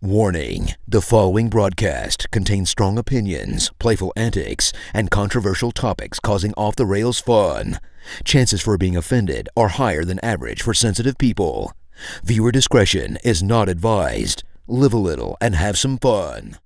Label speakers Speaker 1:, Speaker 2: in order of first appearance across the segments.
Speaker 1: Warning: the following broadcast contains strong opinions, playful antics, and controversial topics causing off-the-rails fun. Chances for being offended are higher than average for sensitive people. Viewer discretion is not advised. Live a little and have some fun.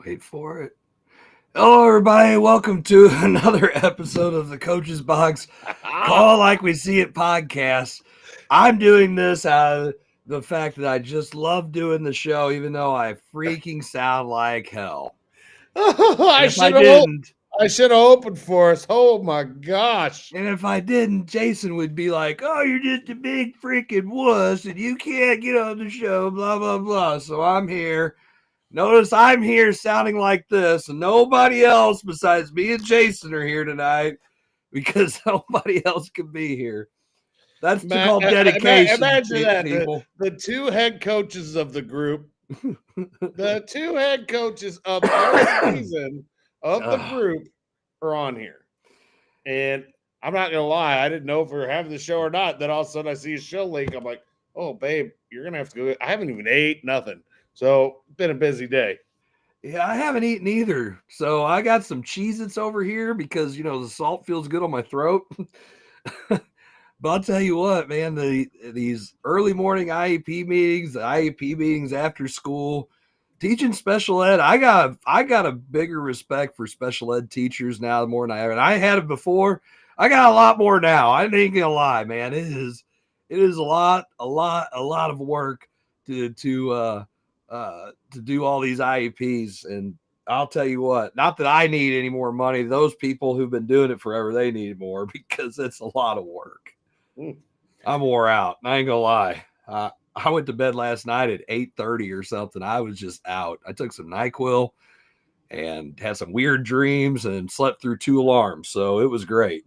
Speaker 2: Wait for it. Hello, everybody. Welcome to another episode of the Coach's Box Call Like We See It podcast. I'm doing this out of the fact that I just love doing the show, even though I freaking sound like hell.
Speaker 3: I should have opened for us. Oh my gosh.
Speaker 2: And if I didn't, Jason would be like, "Oh, you're just a big freaking wuss and you can't get on the show, blah, blah, blah." So I'm here. Notice I'm here sounding like this, and nobody else besides me and Jason are here tonight because nobody else can be here. That's called dedication.
Speaker 3: Imagine that.
Speaker 2: People.
Speaker 3: The two head coaches of the group, the two head coaches of our season of the group are on here. And I'm not going to lie, I didn't know if we were having the show or not. Then all of a sudden I see a show link. I'm like, oh, babe, you're going to have to go. I haven't even ate nothing. So it's been a busy day.
Speaker 2: Yeah, I haven't eaten either. So I got some Cheez-Its over here because, you know, the salt feels good on my throat. But I'll tell you what, man, these early morning IEP meetings, the IEP meetings after school, teaching special ed, I got a bigger respect for special ed teachers now more than I ever. And I had it before. I got a lot more now. I ain't gonna lie, man. It is a lot of work to do all these IEPs. And I'll tell you what, not that I need any more money. Those people who've been doing it forever, they need more because it's a lot of work. I'm wore out. I ain't gonna lie. I went to bed last night at 8:30 or something. I was just out. I took some NyQuil and had some weird dreams and slept through 2 alarms. So it was great.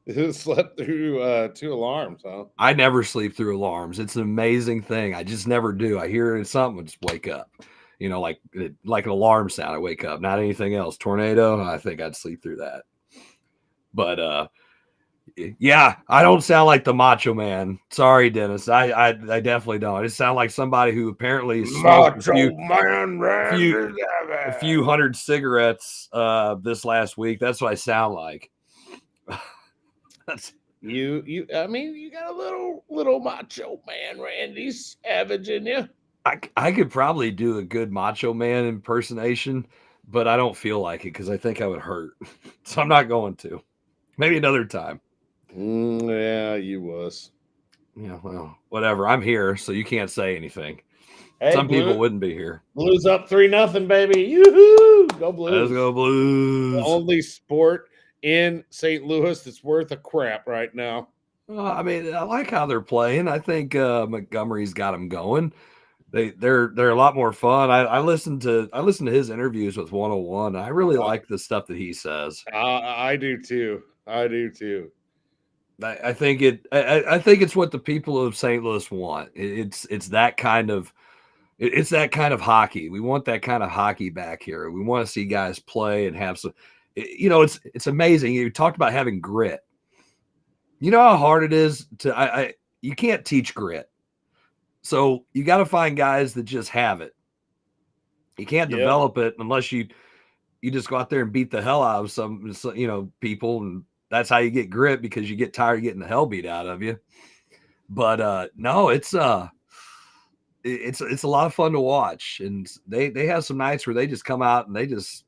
Speaker 3: You slept through 2 alarms, huh?
Speaker 2: I never sleep through alarms. It's an amazing thing. I just never do. I hear something and just wake up. You know, like an alarm sound, I wake up. Not anything else. Tornado, I think I'd sleep through that. But yeah, I don't sound like the Macho Man. Sorry, Dennis. I definitely don't. I just sound like somebody who apparently smoked a few hundred cigarettes this last week. That's what I sound like.
Speaker 3: You got a little Macho Man Randy Savage in you.
Speaker 2: I could probably do a good Macho Man impersonation, but I don't feel like it because I think I would hurt. So I'm not going to. Maybe another time.
Speaker 3: Yeah, you was.
Speaker 2: Yeah, well, whatever. I'm here, so you can't say anything.
Speaker 3: Hey,
Speaker 2: some people wouldn't be here.
Speaker 3: Blues up 3-0, baby. Yoo-hoo! Go Blues.
Speaker 2: Let's go Blues.
Speaker 3: The only sport in St. Louis that's worth a crap right now.
Speaker 2: I mean, I like how they're playing. I think Montgomery's got them going. They're a lot more fun. I listened to his interviews with 101. I really like the stuff that he says.
Speaker 3: I do too.
Speaker 2: I think it's what the people of St. Louis want. It's that kind of hockey. We want that kind of hockey back here. We want to see guys play and have some. You know, it's amazing. You talked about having grit. You know how hard it is to you can't teach grit. So you got to find guys that just have it. You can't develop it unless you just go out there and beat the hell out of some people, and that's how you get grit, because you get tired of getting the hell beat out of you. But no, it's it's a lot of fun to watch, and they have some nights where they just come out and they just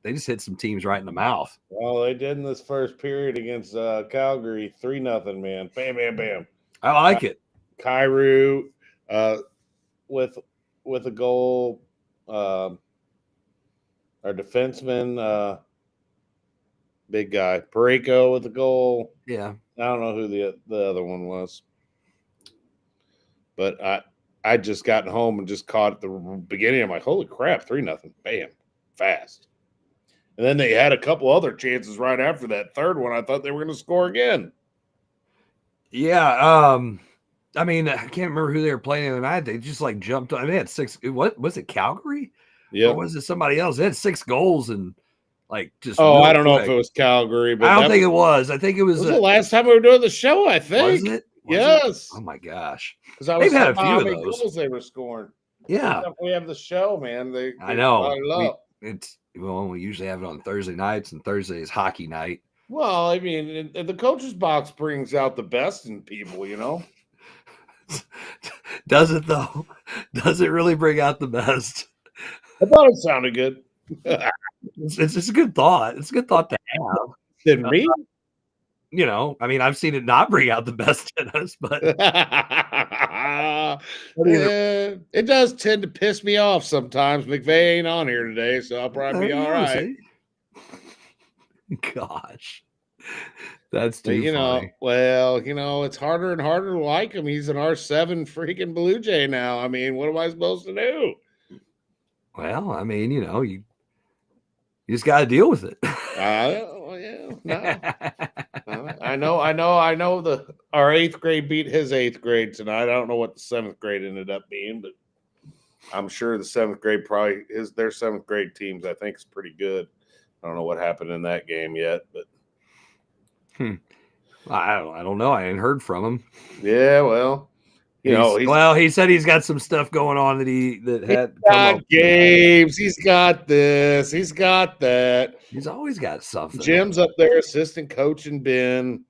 Speaker 2: hit some teams right in the mouth.
Speaker 3: Well, they did in this first period against Calgary, 3-0, man. Bam, bam, bam.
Speaker 2: I like it.
Speaker 3: Cairo with a goal. Our defenseman, big guy, Pareko with a goal.
Speaker 2: Yeah,
Speaker 3: I don't know who the other one was, but I just gotten home and just caught at the beginning. I'm like, holy crap, 3-0, bam, fast. And then they had a couple other chances right after that third one. I thought they were going to score again.
Speaker 2: Yeah. I mean, I can't remember who they were playing the other night. They just like jumped on. They had 6. What was it, Calgary?
Speaker 3: Yeah.
Speaker 2: Or was it somebody else? They had 6 goals and like just.
Speaker 3: Oh, I don't know
Speaker 2: quick.
Speaker 3: if it was Calgary, but
Speaker 2: I don't think it was. I think it was
Speaker 3: the last time we were doing the show. I think.
Speaker 2: Was it?
Speaker 3: Yes.
Speaker 2: Oh my gosh.
Speaker 3: Because I was
Speaker 2: They've had a few
Speaker 3: how
Speaker 2: of
Speaker 3: many
Speaker 2: those.
Speaker 3: goals they were scoring.
Speaker 2: Yeah.
Speaker 3: We have the show, man.
Speaker 2: I know. We usually have it on Thursday nights, and Thursday is hockey night.
Speaker 3: Well, I mean, the coach's box brings out the best in people, you know.
Speaker 2: Does it though? Does it really bring out the best?
Speaker 3: I thought it sounded good.
Speaker 2: It's just a good thought. It's a good thought to have.
Speaker 3: Didn't me?
Speaker 2: You know, I mean, I've seen it not bring out the best in us, but
Speaker 3: it does tend to piss me off sometimes. McVey ain't on here today, so I'll probably be all right.
Speaker 2: Gosh, that's too
Speaker 3: funny. It's harder and harder to like him. He's an R7 freaking Blue Jay now. I mean, what am I supposed to do?
Speaker 2: Well, I mean, you just got to deal with it.
Speaker 3: No. I know. Our 8th grade beat his 8th grade tonight. I don't know what the 7th grade ended up being, but I'm sure the 7th grade their 7th grade teams. I think is pretty good. I don't know what happened in that game yet, but
Speaker 2: I don't know. I ain't heard from him.
Speaker 3: Yeah, well,
Speaker 2: he said he's got some stuff going on that had
Speaker 3: come up. Games. He's got this. He's got that.
Speaker 2: He's always got something.
Speaker 3: Jim's up there, assistant coaching Ben.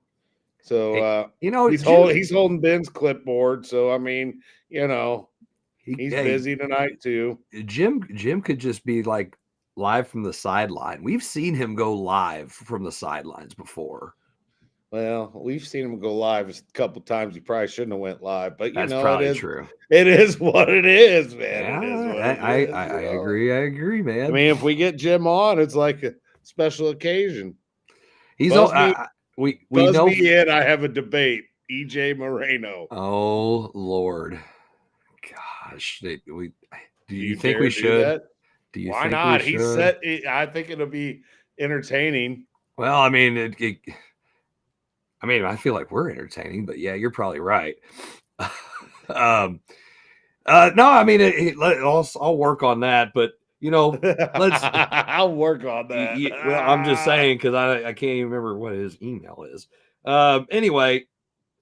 Speaker 3: So he's holding Ben's clipboard. So I mean, he's busy tonight too.
Speaker 2: Jim could just be like live from the sideline. We've seen him go live from the sidelines before.
Speaker 3: Well, we've seen him go live a couple times. He probably shouldn't have went live, but
Speaker 2: that's probably true.
Speaker 3: It is what it is, man.
Speaker 2: Yeah, I agree. I agree, man.
Speaker 3: I mean, if we get Jim on, it's like a special occasion.
Speaker 2: He's all. We know.
Speaker 3: I have a debate. EJ Moreno.
Speaker 2: Oh Lord, gosh, do you think we should? Do you?
Speaker 3: Why not? He said. I think it'll be entertaining.
Speaker 2: Well, I mean, I feel like we're entertaining, but yeah, you're probably right. No, I mean, I'll work on that, but let's.
Speaker 3: I'll work on that.
Speaker 2: Well, I'm just saying because I can't even remember what his email is. Anyway,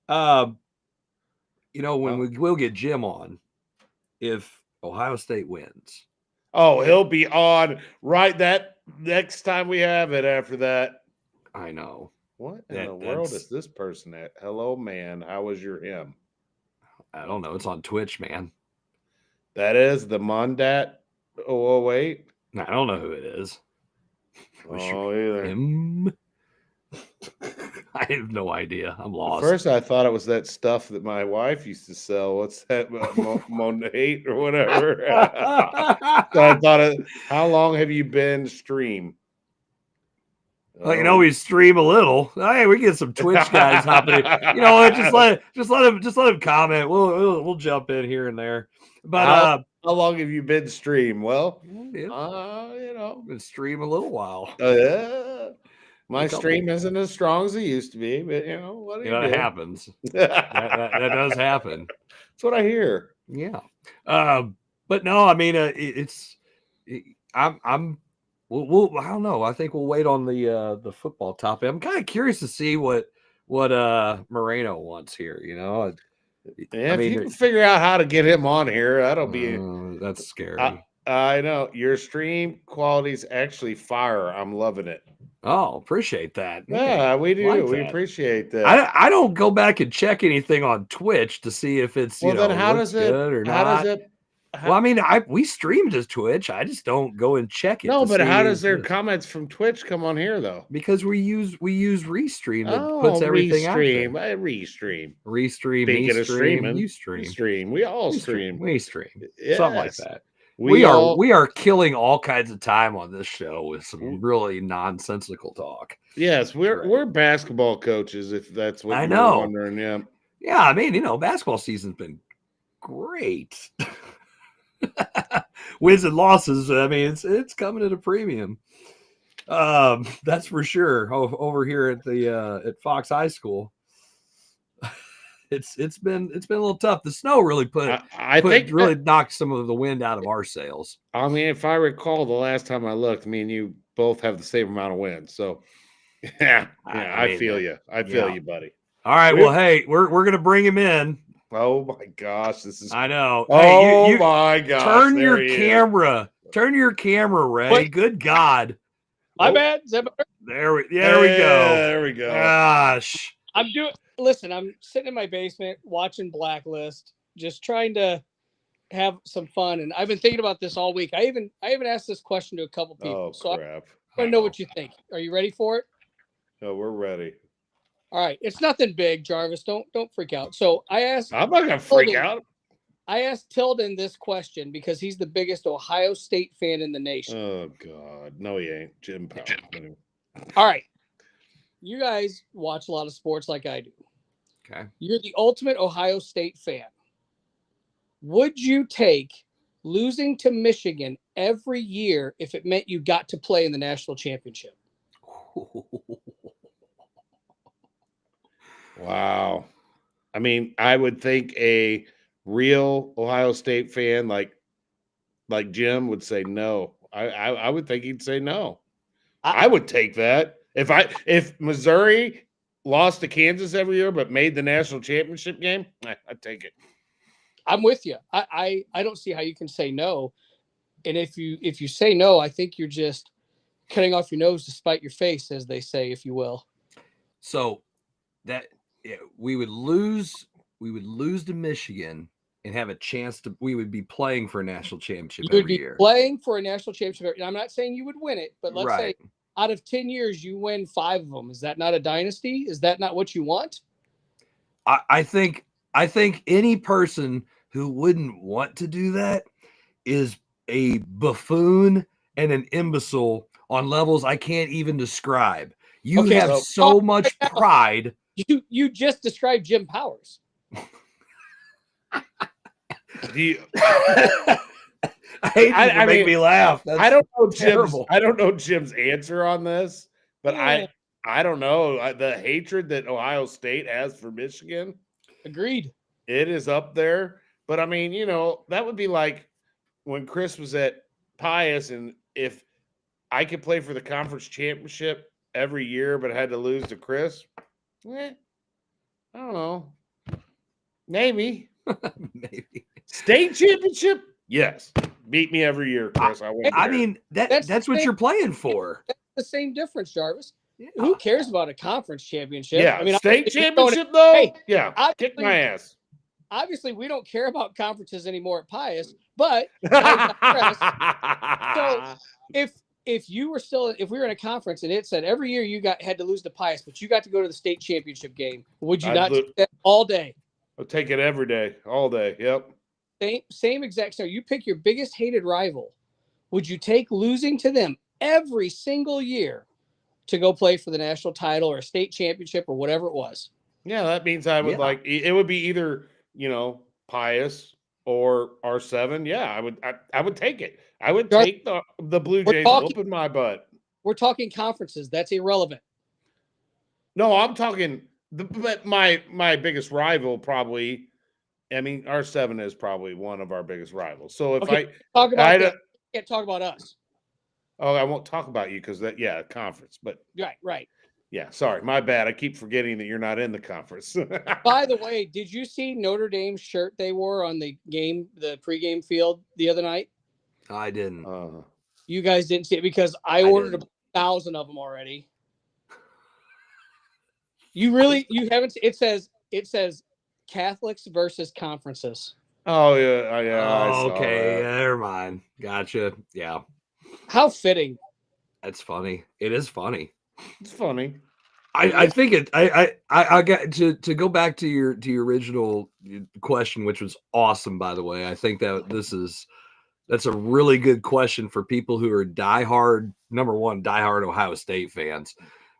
Speaker 2: when we'll get Jim on if Ohio State wins.
Speaker 3: Oh, he'll be on right that next time we have it. After that,
Speaker 2: I know.
Speaker 3: What in the world is this person at? Hello, man. How was your him?
Speaker 2: I don't know. It's on Twitch, man.
Speaker 3: That is the Mondat 008?
Speaker 2: I don't know who it is.
Speaker 3: Either.
Speaker 2: Him? I have no idea. I'm lost.
Speaker 3: At first, I thought it was that stuff that my wife used to sell. What's that? Monate or whatever. So I thought, how long have you been stream?
Speaker 2: Well, we stream a little. Hey, we get some Twitch guys hopping in. Just let him comment. We'll jump in here and there. But
Speaker 3: how long have you been stream? Well,
Speaker 2: been stream a little while.
Speaker 3: My stream isn't as strong as it used to be, but what do you do?
Speaker 2: It happens. that does happen.
Speaker 3: That's what I hear.
Speaker 2: Yeah. But no, I mean, I don't know. I think we'll wait on the football topic. I'm kind of curious to see what Moreno wants here.
Speaker 3: If you can figure out how to get him on here, that'll be.
Speaker 2: That's scary.
Speaker 3: I know your stream quality is actually fire. I'm loving it.
Speaker 2: Oh, appreciate that.
Speaker 3: Yeah, we do. We appreciate that.
Speaker 2: I don't go back and check anything on Twitch to see if it's
Speaker 3: then how does it
Speaker 2: good or
Speaker 3: how
Speaker 2: not.
Speaker 3: does it
Speaker 2: Well, I mean, we stream to Twitch. I just don't go and check it.
Speaker 3: No, but how does their
Speaker 2: good.
Speaker 3: comments from Twitch come on here though?
Speaker 2: Because we use Restream that puts everything out there.
Speaker 3: Restream.
Speaker 2: Restream,
Speaker 3: Speaking of streaming,
Speaker 2: you stream.
Speaker 3: Stream. We all stream.
Speaker 2: We stream.
Speaker 3: Yes.
Speaker 2: Something like that. We are killing all kinds of time on this show with some really nonsensical talk.
Speaker 3: Yes, we're basketball coaches, if that's what you're wondering. Yeah.
Speaker 2: Yeah, I mean, basketball season's been great. Wins and losses, I mean, it's coming at a premium. That's for sure. Over here at the at Fox High School. It's been a little tough. The snow really really knocked some of the wind out of our sails.
Speaker 3: I mean, if I recall, the last time I looked, me and you both have the same amount of wind. So, I feel you. I feel you, buddy.
Speaker 2: All right. Well, hey, we're gonna bring him in.
Speaker 3: Oh my gosh, this is.
Speaker 2: I know.
Speaker 3: Oh hey, my gosh!
Speaker 2: Turn your camera. Turn your camera, Ray. What? Good God.
Speaker 4: My bad.
Speaker 2: There we go.
Speaker 3: There we go.
Speaker 2: Gosh.
Speaker 4: Listen, I'm sitting in my basement watching Blacklist, just trying to have some fun. And I've been thinking about this all week. I even asked this question to a couple people.
Speaker 3: Oh, crap.
Speaker 4: I want to know what you think. Are you ready for it?
Speaker 3: No, we're ready.
Speaker 4: All right. It's nothing big, Jarvis. Don't freak out. So I'm
Speaker 3: not gonna freak out.
Speaker 4: I asked Tilden this question because he's the biggest Ohio State fan in the nation.
Speaker 3: Oh God. No, he ain't. Jim Powell.
Speaker 4: All right. You guys watch a lot of sports like I do.
Speaker 2: Okay.
Speaker 4: You're the ultimate Ohio State fan. Would you take losing to Michigan every year if it meant you got to play in the national championship?
Speaker 3: Wow. I mean, I would think a real Ohio State fan like Jim would say no. I would think he'd say no. I would take that. If Missouri lost to Kansas every year but made the national championship game, I'd take it.
Speaker 4: I'm with you. I don't see how you can say no. And if you say no, I think you're just cutting off your nose to spite your face, as they say, if you will.
Speaker 2: So that we would lose to Michigan and have a chance we would be playing for a national championship every year.
Speaker 4: Playing for a national championship. And I'm not saying you would win it, but let's say out of 10 years, you win 5 of them. Is that not a dynasty? Is that not what you want?
Speaker 2: I think any person who wouldn't want to do that is a buffoon and an imbecile on levels I can't even describe. You have so much pride.
Speaker 4: You just described Jim Powers.
Speaker 2: I make me laugh. That's
Speaker 3: I don't know
Speaker 2: terrible.
Speaker 3: I don't know Jim's answer on this, but I don't know the hatred that Ohio State has for Michigan.
Speaker 4: Agreed.
Speaker 3: It is up there, but I mean, that would be like when Chris was at Pius, and if I could play for the conference championship every year, but I had to lose to Chris. I don't know. Maybe.
Speaker 2: Maybe.
Speaker 3: State championship? Yes. Beat me every year, Chris.
Speaker 2: I mean, that's what you're playing for.
Speaker 4: That's the same difference, Jarvis. Yeah. Who cares about a conference championship?
Speaker 3: Yeah,
Speaker 4: I mean,
Speaker 3: state championship, though?
Speaker 4: Hey,
Speaker 3: yeah, kick my ass.
Speaker 4: Obviously, we don't care about conferences anymore at Pius, but so if we were in a conference and it said every year you had to lose to Pius, but you got to go to the state championship game, would you not take that all day?
Speaker 3: I'll take it every day, all day. Yep.
Speaker 4: Same exact scenario. You pick your biggest hated rival. Would you take losing to them every single year to go play for the national title or a state championship or whatever it was?
Speaker 3: Yeah, that means I would it would be either, Pius or R7. Yeah, I would take it. I would take the Blue Jays whooping my butt.
Speaker 4: We're talking conferences. That's irrelevant.
Speaker 3: No, I'm talking my biggest rival probably. I mean, R7 is probably one of our biggest rivals. So if I
Speaker 4: talk about that, I can't talk about us.
Speaker 3: Oh, I won't talk about you because conference. But
Speaker 4: right.
Speaker 3: Yeah, sorry, my bad. I keep forgetting that you're not in the conference.
Speaker 4: By the way, did you see Notre Dame's shirt they wore on the pregame field the other night?
Speaker 2: I didn't.
Speaker 4: You guys didn't see it because I ordered 1,000 of them already. You haven't. It says Catholics versus conferences.
Speaker 3: Oh yeah, I
Speaker 2: Oh,
Speaker 3: saw
Speaker 2: okay.
Speaker 3: that.
Speaker 2: Yeah, never mind. Gotcha. Yeah,
Speaker 4: How fitting.
Speaker 2: that's funny. It is funny.
Speaker 3: It's funny.
Speaker 2: I think it. I got to go back to your original question, which was awesome, by the way. I think that's a really good question for people who are diehard, number one, diehard Ohio State fans.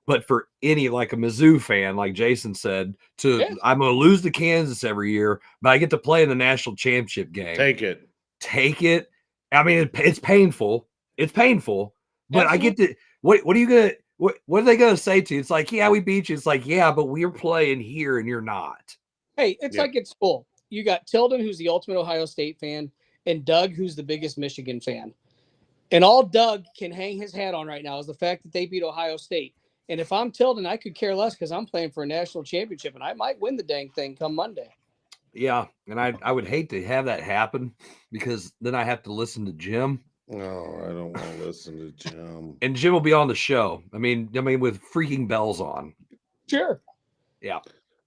Speaker 2: But for any, like a Mizzou fan, like Jason said,
Speaker 4: Yeah.
Speaker 2: I'm going to lose to Kansas every year, but I get to play in the national championship game.
Speaker 3: Take it.
Speaker 2: Take it. I mean, it's painful. It's painful, but
Speaker 4: Absolutely.
Speaker 2: I get to. What are you gonna? What are they gonna say to you? It's like, yeah, we beat you. It's like, yeah, but we're playing here and you're not.
Speaker 4: Hey, it's
Speaker 3: Yep.
Speaker 4: like it's full. You got Tilden, who's the ultimate Ohio State fan, and Doug, who's the biggest Michigan fan. And all Doug can hang his hat on right now is the fact that they beat Ohio State. And if I'm Tilden, I could care less because I'm playing for a national championship and I might win the dang thing come Monday.
Speaker 2: Yeah, and I would hate to have that happen because then I have to listen to Jim.
Speaker 3: No, I don't want to listen to Jim.
Speaker 2: And Jim will be on the show. I mean, with freaking bells on.
Speaker 4: Sure.
Speaker 2: Yeah.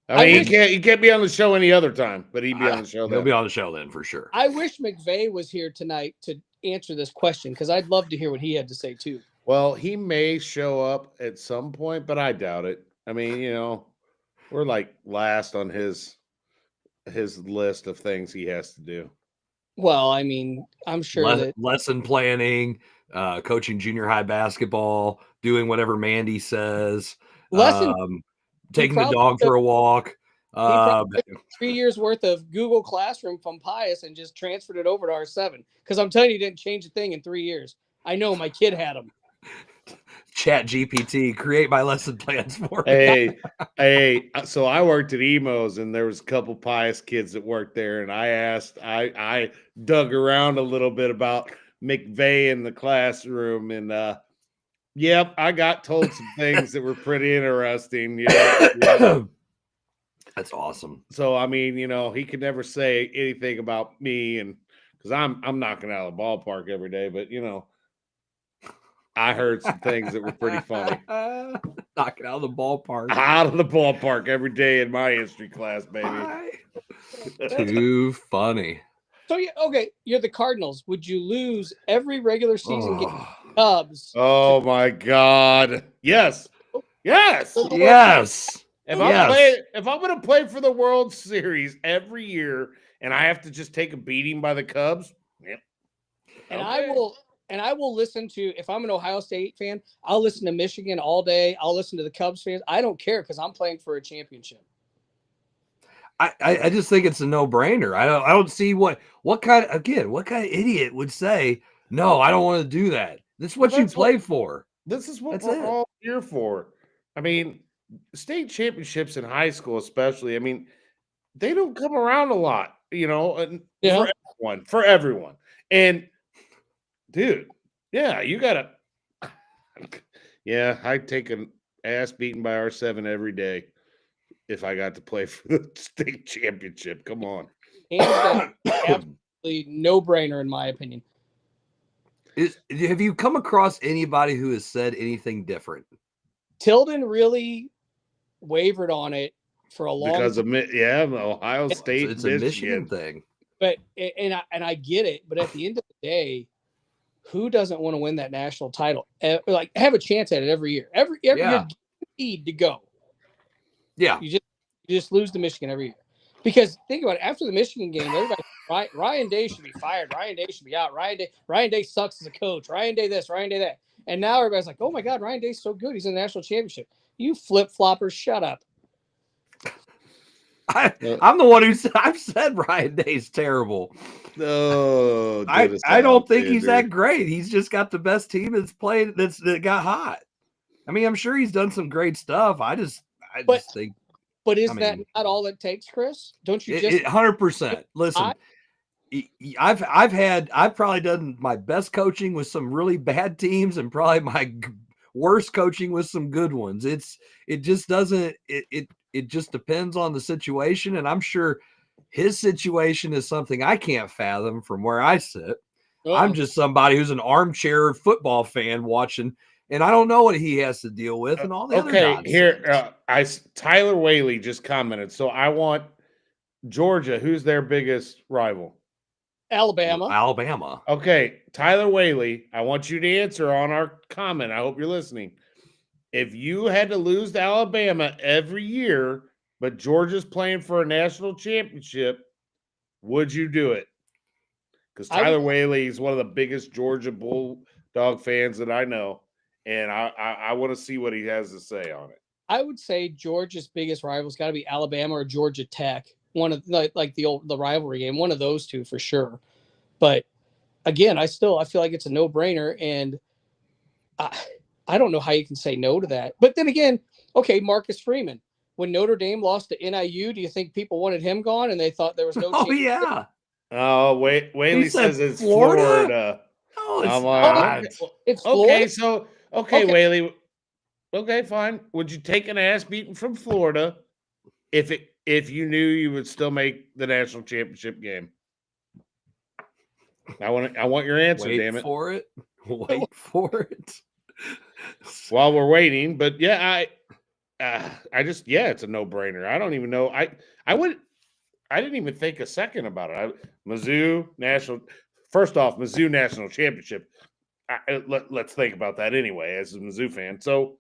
Speaker 3: I mean,
Speaker 4: wish-
Speaker 3: he can't be on the show any other time, but he'd be on the show
Speaker 2: He'll
Speaker 3: then.
Speaker 2: be on the show then for sure.
Speaker 4: I wish McVey was here tonight to answer this question because I'd love to hear what he had to say too.
Speaker 3: Well, he may show up at some point, but I doubt it. I mean, we're like last on his list of things he has to do.
Speaker 4: Well, I mean, I'm sure that
Speaker 2: Lesson planning, coaching junior high basketball, doing whatever Mandy says, taking the
Speaker 4: probably
Speaker 2: dog for a walk.
Speaker 4: he probably took 3 years worth of Google Classroom from Pius and just transferred it over to R7 because I'm telling you, he didn't change a thing in 3 years. I know my kid had them.
Speaker 2: Chat GPT, create my lesson plans for me.
Speaker 3: Hey, so I worked at Emo's and there was a couple Pius kids that worked there, and I dug around a little bit about McVey in the classroom, and yep, I got told some things that were pretty interesting. Yeah.
Speaker 2: That's awesome.
Speaker 3: So I mean, he could never say anything about me, and because I'm knocking out of the ballpark every day, but I heard some things that were pretty funny.
Speaker 2: Knocking out of the ballpark.
Speaker 3: Out of the ballpark every day in my history class, baby.
Speaker 2: Too funny.
Speaker 4: So yeah, okay, you're the Cardinals. Would you lose every regular season game
Speaker 2: Oh.
Speaker 4: Cubs?
Speaker 3: Oh my God! Yes.
Speaker 2: Yes.
Speaker 3: If I'm going to play for the World Series every year, and I have to just take a beating by the Cubs, yep.
Speaker 4: And
Speaker 3: Okay.
Speaker 4: I will listen to, if I'm an Ohio State fan, I'll listen to Michigan all day. I'll listen to the Cubs fans. I don't care because I'm playing for a championship.
Speaker 2: I just think it's a no-brainer. I don't see what kind of idiot would say, no, I don't want to do that. This is what you play for.
Speaker 3: This is what
Speaker 2: That's
Speaker 3: we're
Speaker 2: it.
Speaker 3: all here for. I mean, state championships in high school, especially, I mean, they don't come around a lot, and
Speaker 4: Yeah.
Speaker 3: for everyone. And dude, yeah, you gotta I'd take an ass beaten by R7 every day if I got to play for the state championship. Come on.
Speaker 4: Hands down, absolutely no brainer in my opinion.
Speaker 2: Have you come across anybody who has said anything different?
Speaker 4: Tilden really wavered on it for a long
Speaker 3: Because
Speaker 4: time.
Speaker 3: of Ohio State,
Speaker 2: It's a Michigan thing.
Speaker 4: But I get it, but at the end of the day, who doesn't want to win that national title? Like have a chance at it every year. Every
Speaker 2: Yeah.
Speaker 4: you're guaranteed to go.
Speaker 2: Yeah.
Speaker 4: You just lose to Michigan every year. Because think about it, after the Michigan game, everybody Ryan Day should be fired. Ryan Day should be out. Ryan Day sucks as a coach. Ryan Day this, Ryan Day that. And now everybody's like, oh my God, Ryan Day's so good. He's in the national championship. You flip-floppers, shut up.
Speaker 2: I'm the one I've said Ryan Day's terrible.
Speaker 3: No,
Speaker 2: I don't think he's that great. He's just got the best team that got hot. I mean, I'm sure he's done some great stuff. I just think.
Speaker 4: But is that not all it takes, Chris? Don't you just
Speaker 2: 100%? Listen, I've probably done my best coaching with some really bad teams and probably my worst coaching with some good ones. It just depends on the situation, and I'm sure his situation is something I can't fathom from where I sit. I'm just somebody who's an armchair football fan watching, and I don't know what he has to deal with and all the other nonsense.
Speaker 3: Here, Tyler Whaley just commented. So I want Georgia, who's their biggest rival?
Speaker 4: Alabama.
Speaker 2: Alabama.
Speaker 3: Okay, Tyler Whaley, I want you to answer on our comment. I hope you're listening. If you had to lose to Alabama every year, but Georgia's playing for a national championship, would you do it? Because Tyler Whaley is one of the biggest Georgia Bulldog fans that I know, and I want to see what he has to say on it.
Speaker 4: I would say Georgia's biggest rival's got to be Alabama or Georgia Tech. One of like the rivalry game, one of those two for sure. But again, I feel like it's a no-brainer, and I don't know how you can say no to that. But then again, okay, Marcus Freeman. When Notre Dame lost to NIU, do you think people wanted him gone and they thought there was no chance?
Speaker 2: Oh, yeah.
Speaker 3: Oh, Whaley says it's Florida.
Speaker 2: No, it's
Speaker 3: I'm
Speaker 2: not.
Speaker 4: It's Florida?
Speaker 3: Okay, Whaley. Okay, fine. Would you take an ass beating from Florida if you knew you would still make the national championship game? I want your answer, damn it.
Speaker 2: Wait for it. Wait for it.
Speaker 3: While we're waiting, but yeah, it's a no-brainer. I don't even know. I didn't even think a second about it. Mizzou national championship. Let's think about that anyway as a Mizzou fan. So,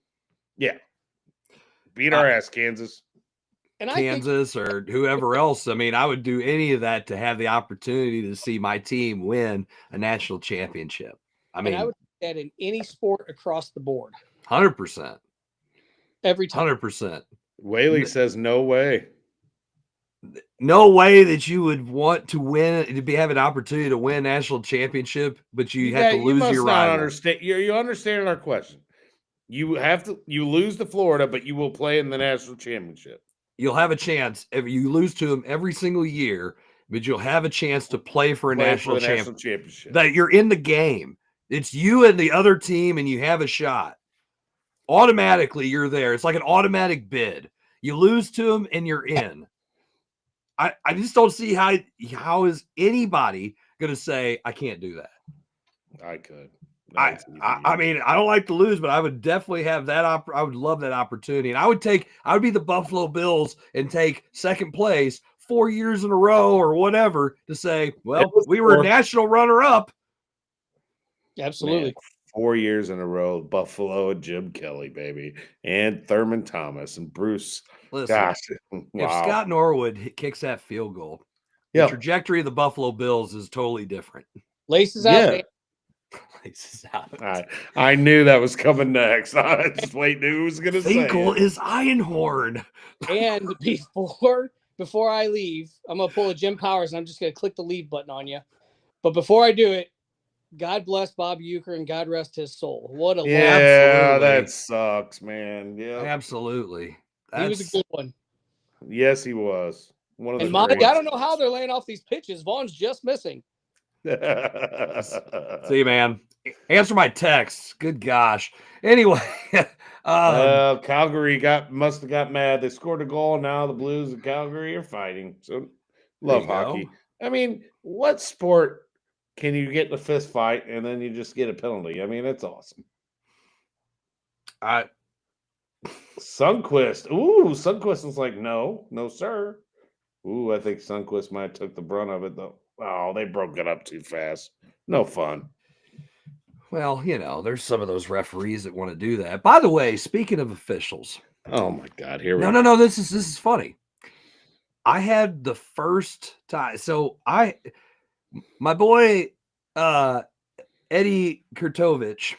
Speaker 3: yeah, beat our ass, Kansas.
Speaker 4: And
Speaker 2: Kansas or whoever else. I mean, I would do any of that to have the opportunity to see my team win a national championship. I mean,
Speaker 4: I would do that in any sport across the board.
Speaker 2: 100%.
Speaker 4: Every time.
Speaker 2: 100%.
Speaker 3: Whaley says no way.
Speaker 2: No way that you would want to have an opportunity to win a national championship, but you have to lose your rival.
Speaker 3: Understand. You understand our question. You lose to Florida, but you will play in the national championship.
Speaker 2: You'll have a chance if you lose to them every single year, but you'll have a chance to play for a national championship. That you're in the game. It's you and the other team, and you have a shot. Automatically, you're there. It's like an automatic bid. You lose to them, and you're in. I just don't see how is anybody going to say, I can't do that.
Speaker 3: I could.
Speaker 2: I mean, I don't like to lose, but I would definitely have that. I would love that opportunity. And I would be the Buffalo Bills and take second place 4 years in a row or whatever to say, well, we were national runner up.
Speaker 4: Absolutely.
Speaker 3: Man, 4 years in a row, Buffalo and Jim Kelly, baby. And Thurman Thomas and Bruce.
Speaker 2: Listen,
Speaker 3: gosh.
Speaker 2: If
Speaker 3: Wow.
Speaker 2: Scott Norwood kicks that field goal, the trajectory of the Buffalo Bills is totally different.
Speaker 4: Laces out, man.
Speaker 2: Laces out.
Speaker 3: I knew that was coming next. I was just waiting who was going to say
Speaker 2: Finkel
Speaker 3: it.
Speaker 2: is Einhorn.
Speaker 4: And before I leave, I'm going to pull a Jim Powers, and I'm just going to click the leave button on you. But before I do it, God bless Bob Uecker and God rest his soul. What a
Speaker 3: that sucks, man. Yeah,
Speaker 2: absolutely.
Speaker 4: He was a good one.
Speaker 3: Yes, he was. One of the
Speaker 4: Mike, I don't know how they're laying off these pitches. Vaughn's just missing.
Speaker 2: See, man, answer my texts. Good gosh. Anyway,
Speaker 3: Calgary must have got mad. They scored a goal. Now the Blues and Calgary are fighting. So love hockey.
Speaker 2: Go.
Speaker 3: I mean, what sport can you get in a fist fight and then you just get a penalty? I mean, that's awesome. Sundqvist. Ooh, Sundqvist was like, no, sir. Ooh, I think Sundqvist might have took the brunt of it, though. Oh, they broke it up too fast. No fun.
Speaker 2: Well, there's some of those referees that want to do that. By the way, speaking of officials.
Speaker 3: Oh, my God. Here we
Speaker 2: go. No. This is funny. I had the first time. So my boy, Eddie Kurtovich,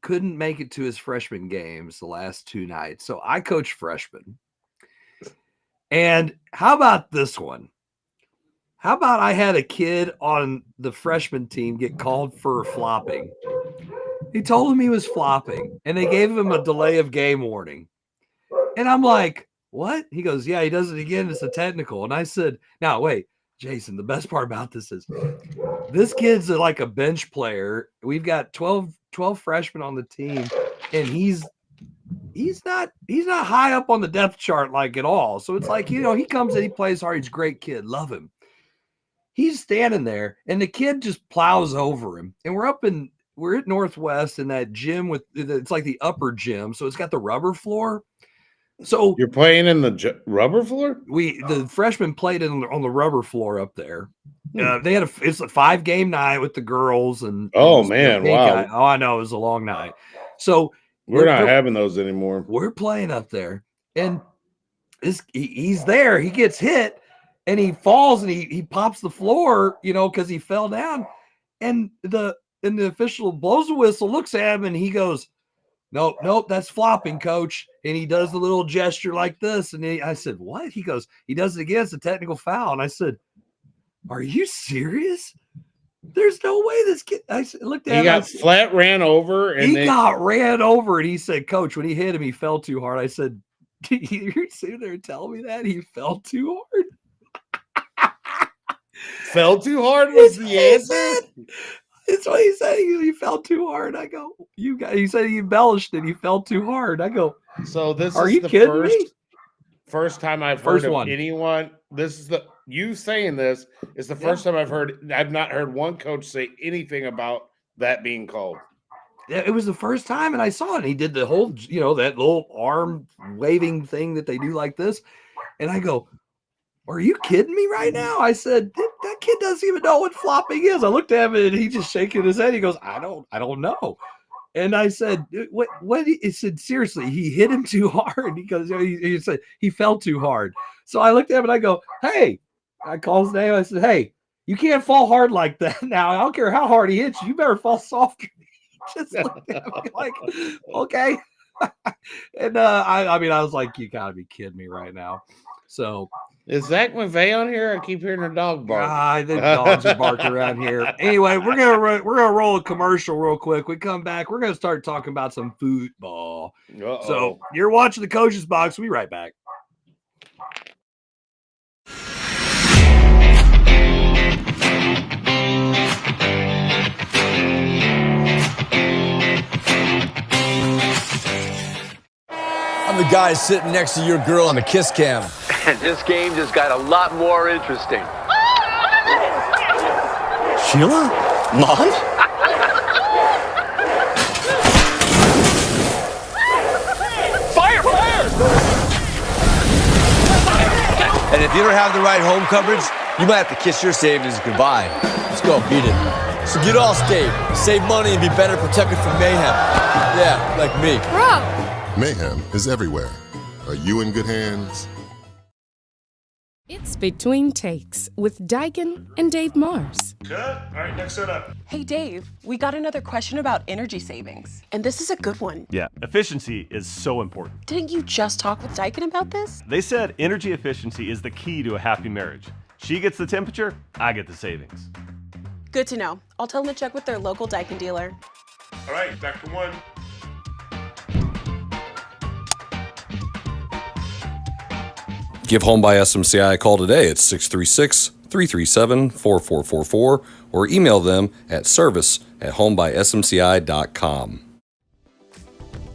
Speaker 2: couldn't make it to his freshman games the last 2 nights. So I coached freshmen. And how about this one? How about I had a kid on the freshman team get called for flopping? He told him he was flopping, and they gave him a delay of game warning. And I'm like, what? He goes, yeah, he does it again. It's a technical. And I said, now, wait, Jason, the best part about this is this kid's like a bench player. We've got 12 freshmen on the team, and he's not high up on the depth chart like at all. So it's like, he comes in, he plays hard. He's a great kid. Love him. He's standing there, and the kid just plows over him. And we're at Northwest in that gym it's like the upper gym. So it's got the rubber floor. So
Speaker 3: you're playing in the rubber floor?
Speaker 2: The freshmen played on the rubber floor up there. They had it's a 5-game night with the girls and
Speaker 3: man, wow.
Speaker 2: I know it was a long night. So
Speaker 3: we're not having those anymore.
Speaker 2: We're playing up there, and he's there. He gets hit, and he falls, and he pops the floor, because he fell down. And the official blows the whistle, looks at him, and he goes, Nope, that's flopping, coach. And he does the little gesture like this. And I said, what? He goes, he does it again. It's a technical foul. And I said, are you serious? There's no way this kid. I looked at him.
Speaker 3: He got flat ran over. And
Speaker 2: he got ran over. And he said, coach, when he hit him, he fell too hard. I said, you're sitting there telling me that he fell too hard?
Speaker 3: Fell too hard was the answer?
Speaker 2: It's what he said. He fell too hard. I go, he said he embellished it. He fell too hard. I go,
Speaker 3: so this
Speaker 2: are
Speaker 3: is
Speaker 2: you
Speaker 3: the
Speaker 2: kidding me?
Speaker 3: First time I've heard of anyone. This is you saying this is the first time I've not heard one coach say anything about that being called.
Speaker 2: It was the first time, and I saw it. He did the whole, that little arm waving thing that they do like this. And I go, are you kidding me right now? I said, that kid doesn't even know what flopping is. I looked at him and he just shaking his head. He goes, I don't know. And I said, what? He said, seriously, he hit him too hard. He goes, he said he fell too hard. So I looked at him and I go, hey, I called his name. I said, hey, you can't fall hard like that now. I don't care how hard he hits you. You better fall softer. Just looked at me like, okay. And I was like, you gotta be kidding me right now. So
Speaker 3: is Zach McVey on here? I keep hearing a dog bark.
Speaker 2: The dogs are barking around here. Anyway, we're gonna roll a commercial real quick. We come back. We're gonna start talking about some football.
Speaker 3: Uh-oh.
Speaker 2: So you're watching the Coach's Box. We'll be right back.
Speaker 5: I'm the guy sitting next to your girl on the kiss cam.
Speaker 6: And this game just got a lot more interesting.
Speaker 5: Sheila? Mom?
Speaker 6: Fire!
Speaker 5: And if you don't have the right home coverage, you might have to kiss your savings goodbye. Let's go, beat it. So get Allstate, save money, and be better protected from mayhem. Yeah, like me.
Speaker 7: Bro!
Speaker 8: Mayhem is everywhere. Are you in good hands?
Speaker 7: It's Between Takes with Daikin and Dave Mars.
Speaker 9: Good. All right, next set up.
Speaker 10: Hey, Dave, we got another question about energy savings. And this is a good one.
Speaker 9: Yeah, efficiency is so important.
Speaker 10: Didn't you just talk with Daikin about this?
Speaker 9: They said energy efficiency is the key to a happy marriage. She gets the temperature, I get the savings.
Speaker 10: Good to know. I'll tell them to check with their local Daikin dealer.
Speaker 9: All right, back to one.
Speaker 11: Give Home by SMCI a call today at 636-337-4444 or email them at service@homebysmci.com.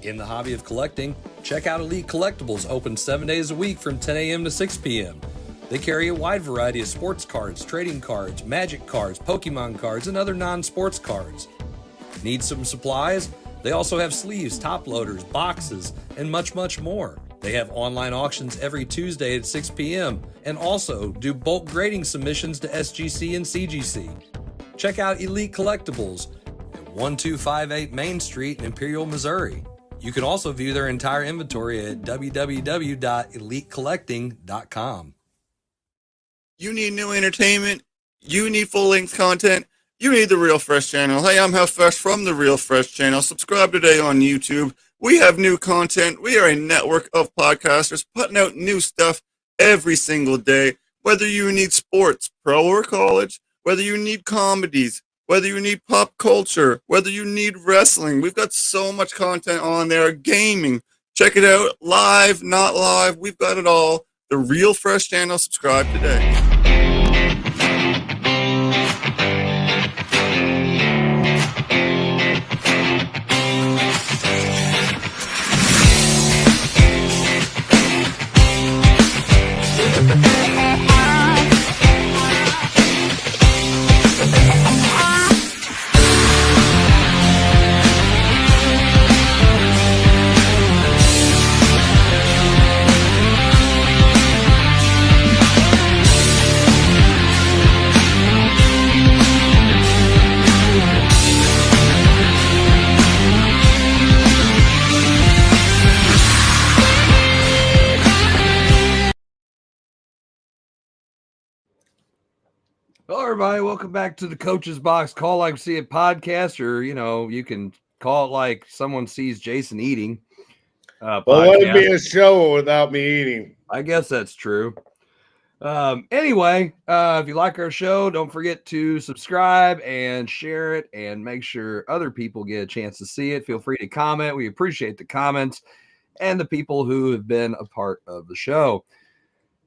Speaker 11: In the hobby of collecting, check out Elite Collectibles, open 7 days a week from 10 a.m. to 6 p.m. They carry a wide variety of sports cards, trading cards, magic cards, Pokemon cards, and other non-sports cards. Need some supplies? They also have sleeves, top loaders, boxes, and much, much more. They have online auctions every Tuesday at 6 p.m. and also do bulk grading submissions to SGC and CGC. Check out Elite Collectibles at 1258 Main Street in Imperial, Missouri. You can also view their entire inventory at www.elitecollecting.com.
Speaker 12: You need new entertainment. You need full-length content. You need the Real Fresh channel. Hey, I'm Health Fresh from the Real Fresh channel. Subscribe today on YouTube. We have new content. We are a network of podcasters putting out new stuff every single day. Whether you need sports, pro or college, whether you need comedies, whether you need pop culture, whether you need wrestling, we've got so much content on there. Gaming, check it out. Live, not live, we've got it all. The Real Fresh channel. Subscribe today.
Speaker 2: everybody. Welcome back to the Coach's Box Call Like See It podcast, or, you can call it like someone sees Jason eating.
Speaker 3: Well, let it be a show without me eating.
Speaker 2: I guess that's true. Anyway, if you like our show, don't forget to subscribe and share it and make sure other people get a chance to see it. Feel free to comment. We appreciate the comments and the people who have been a part of the show.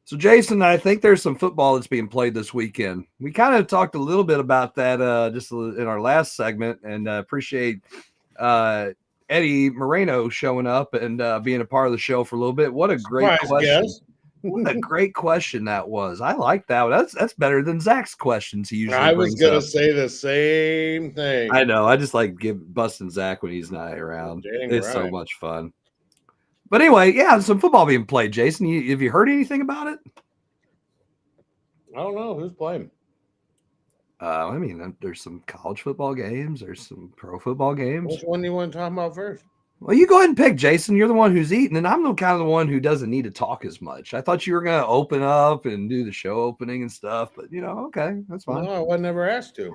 Speaker 2: So, Jason, I think there's some football that's being played this weekend. We kind of talked a little bit about that just in our last segment, and appreciate Eddie Moreno showing up and being a part of the show for a little bit. What a great question. What a great question that was. I like that. That's better than Zach's questions he usually brings up.
Speaker 3: I was going to say the same thing.
Speaker 2: I know. I just like busting Zach when he's not around. It's so much fun. But anyway, yeah, some football being played. Jason, have you heard anything about it?
Speaker 3: I don't know. Who's playing?
Speaker 2: There's some college football games. There's some pro football games.
Speaker 3: Which one do you want to talk about first?
Speaker 2: Well, you go ahead and pick, Jason. You're the one who's eating, and I'm kind of the one who doesn't need to talk as much. I thought you were going to open up and do the show opening and stuff, but, okay, that's fine.
Speaker 3: No, I was never asked to.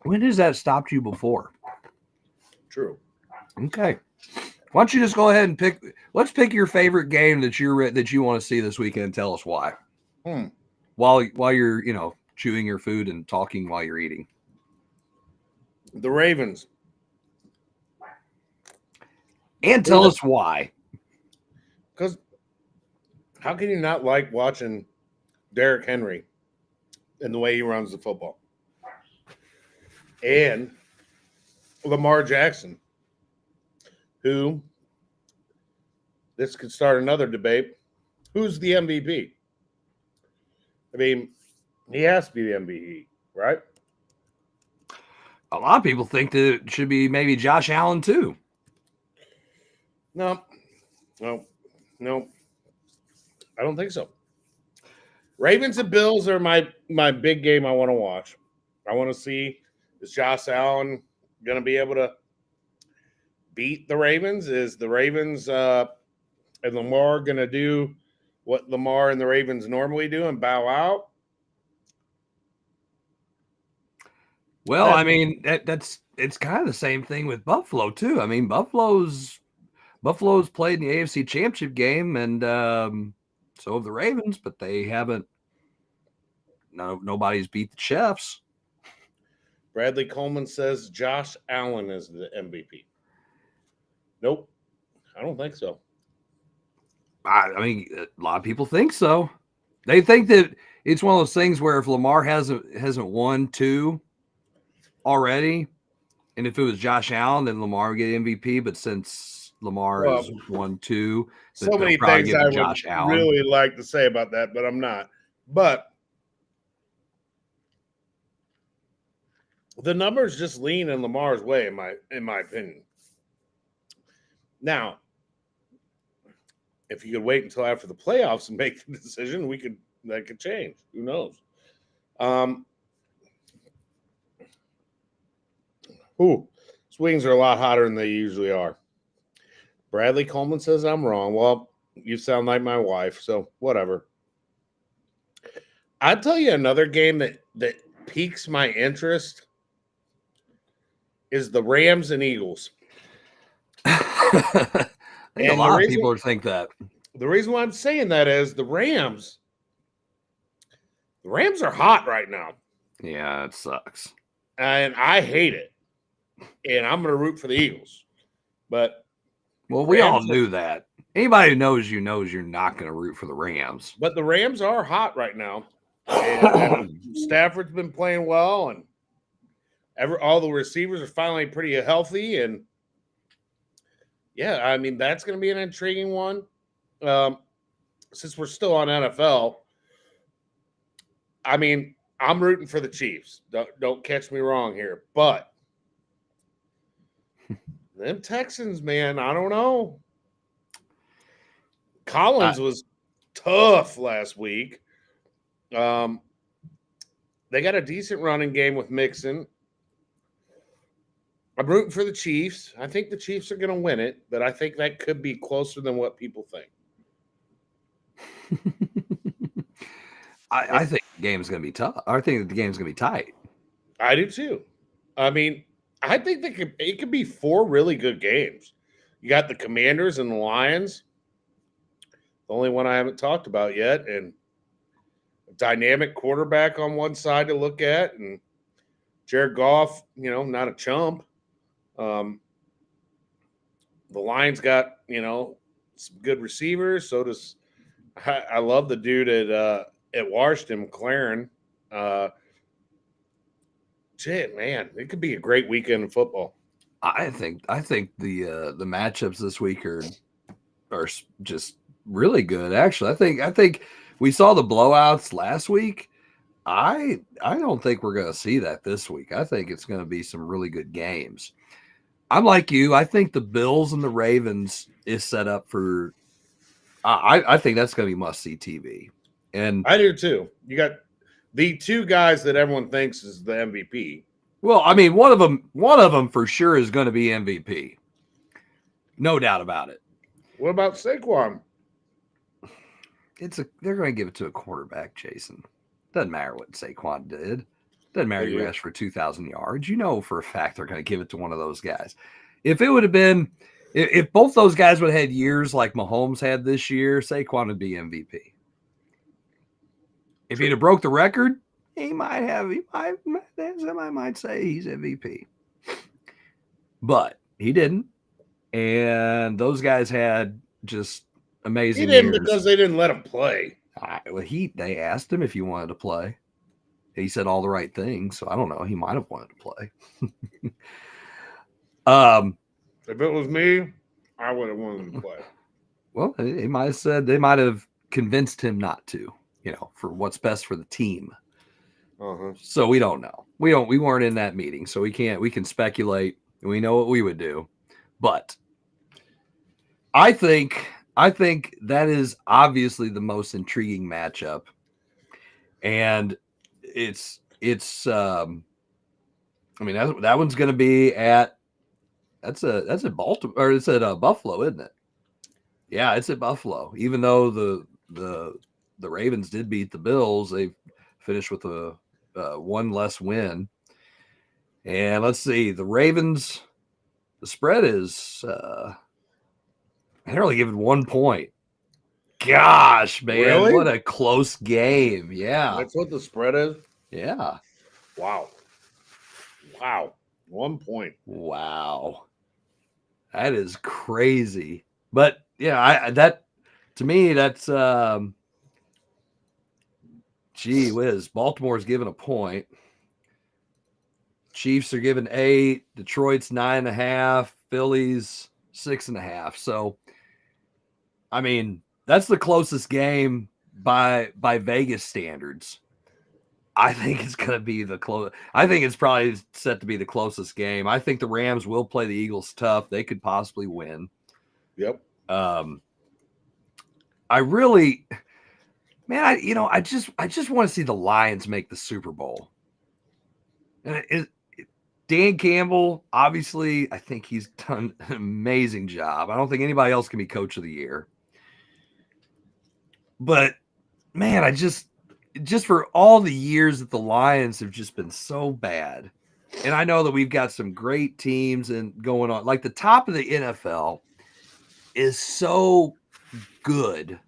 Speaker 2: When has that stopped you before?
Speaker 3: True.
Speaker 2: Okay. Why don't you just go ahead and pick? Let's pick your favorite game that you want to see this weekend. And tell us why. While you're chewing your food and talking while you're eating.
Speaker 3: The Ravens.
Speaker 2: And tell us why.
Speaker 3: Because how can you not like watching Derrick Henry and the way he runs the football? And Lamar Jackson, who, this could start another debate, who's the MVP? I mean, he has to be the MVP, right?
Speaker 2: A lot of people think that it should be maybe Josh Allen too.
Speaker 3: No. I don't think so. Ravens and Bills are my big game I want to watch. I want to see, is Josh Allen going to be able to beat the Ravens? Is the Ravens and Lamar going to do what Lamar and the Ravens normally do and bow out?
Speaker 2: Well, it's kind of the same thing with Buffalo too. I mean, Buffalo's played in the AFC Championship game, and so have the Ravens, but they haven't. Nobody's beat the Chiefs.
Speaker 3: Bradley Coleman says Josh Allen is the MVP. Nope, I don't think so.
Speaker 2: A lot of people think so. They think that it's one of those things where if Lamar hasn't won two already, and if it was Josh Allen, then Lamar would get MVP. But since Lamar has won two,
Speaker 3: so many things I would really like to say about that, but I'm not. But the numbers just lean in Lamar's way, in my opinion. Now, if you could wait until after the playoffs and make the decision, that could change. Who knows? Swings are a lot hotter than they usually are. Bradley Coleman says I'm wrong. Well, you sound like my wife, so whatever. I'll tell you another game that piques my interest is the Rams and Eagles.
Speaker 2: I think a lot of people think that.
Speaker 3: The reason why I'm saying that is the Rams are hot right now.
Speaker 2: Yeah, it sucks.
Speaker 3: And I hate it. And I'm going to root for the Eagles. But
Speaker 2: we all knew that. Anybody who knows you knows you're not going to root for the Rams.
Speaker 3: But the Rams are hot right now. And Stafford's been playing well, and all the receivers are finally pretty healthy. And yeah, that's going to be an intriguing one. Since we're still on NFL, I'm rooting for the Chiefs. Don't catch me wrong here, but them Texans, man, I don't know. Collins was tough last week. They got a decent running game with Mixon. I'm rooting for the Chiefs. I think the Chiefs are going to win it, but I think that could be closer than what people think.
Speaker 2: I think the game's going to be tough. I think the game's going to be tight.
Speaker 3: I do too. I mean, I think it could be 4 really good games. You got the Commanders and the Lions, the only one I haven't talked about yet, and a dynamic quarterback on one side to look at, and Jared Goff, not a chump. The Lions got, some good receivers. So does I love the dude at Washington, McLaren. Shit, man, it could be a great weekend of football.
Speaker 2: I think the matchups this week are just really good. Actually, I think we saw the blowouts last week. I don't think we're going to see that this week. I think it's going to be some really good games. I'm like you. I think the Bills and the Ravens is set up for. I think that's going to be must-see TV. And
Speaker 3: I do too. You got the 2 guys that everyone thinks is the MVP.
Speaker 2: Well, I mean, one of them for sure is going to be MVP. No doubt about it.
Speaker 3: What about Saquon?
Speaker 2: They're going to give it to a quarterback, Jason. Doesn't matter what Saquon did. Doesn't matter he rushed for 2,000 yards. You know for a fact they're going to give it to one of those guys. If it would have been, if both those guys would have had years like Mahomes had this year, Saquon would be MVP. If he'd have broke the record, he might say he's MVP. But he didn't. And those guys had just amazing
Speaker 3: He didn't
Speaker 2: years.
Speaker 3: because they didn't let him play.
Speaker 2: They asked him if he wanted to play. He said all the right things, so I don't know. He might have wanted to play.
Speaker 3: If it was me, I would have wanted him to play.
Speaker 2: Well, he might have said they might have convinced him not to, for what's best for the team.
Speaker 3: Uh-huh.
Speaker 2: So we don't know. We weren't in that meeting, so we can speculate and we know what we would do. But I think that is obviously the most intriguing matchup. And it's I mean that one's going to be at that's at Baltimore, or it's at Buffalo, isn't it? Yeah, it's at Buffalo. Even though the Ravens did beat the Bills, they finished with a one less win. And let's see, the Ravens, the spread is they're only given 1 point. Gosh, man,
Speaker 3: really?
Speaker 2: What a close game. Yeah.
Speaker 3: That's what the spread is?
Speaker 2: Yeah.
Speaker 3: Wow. 1 point.
Speaker 2: Wow. That is crazy. But yeah, that to me, that's gee whiz. Baltimore's given a point. Chiefs are given 8, Detroit's 9.5, Phillies 6.5. So I mean, that's the closest game by Vegas standards. I think it's going to be I think it's probably set to be the closest game. I think the Rams will play the Eagles tough. They could possibly win.
Speaker 3: Yep.
Speaker 2: I really, man, I just want to see the Lions make the Super Bowl. And Dan Campbell, obviously, I think he's done an amazing job. I don't think anybody else can be coach of the year. But man, I just for all the years that the Lions have just been so bad. And I know that we've got some great teams and going on. Like the top of the NFL is so good.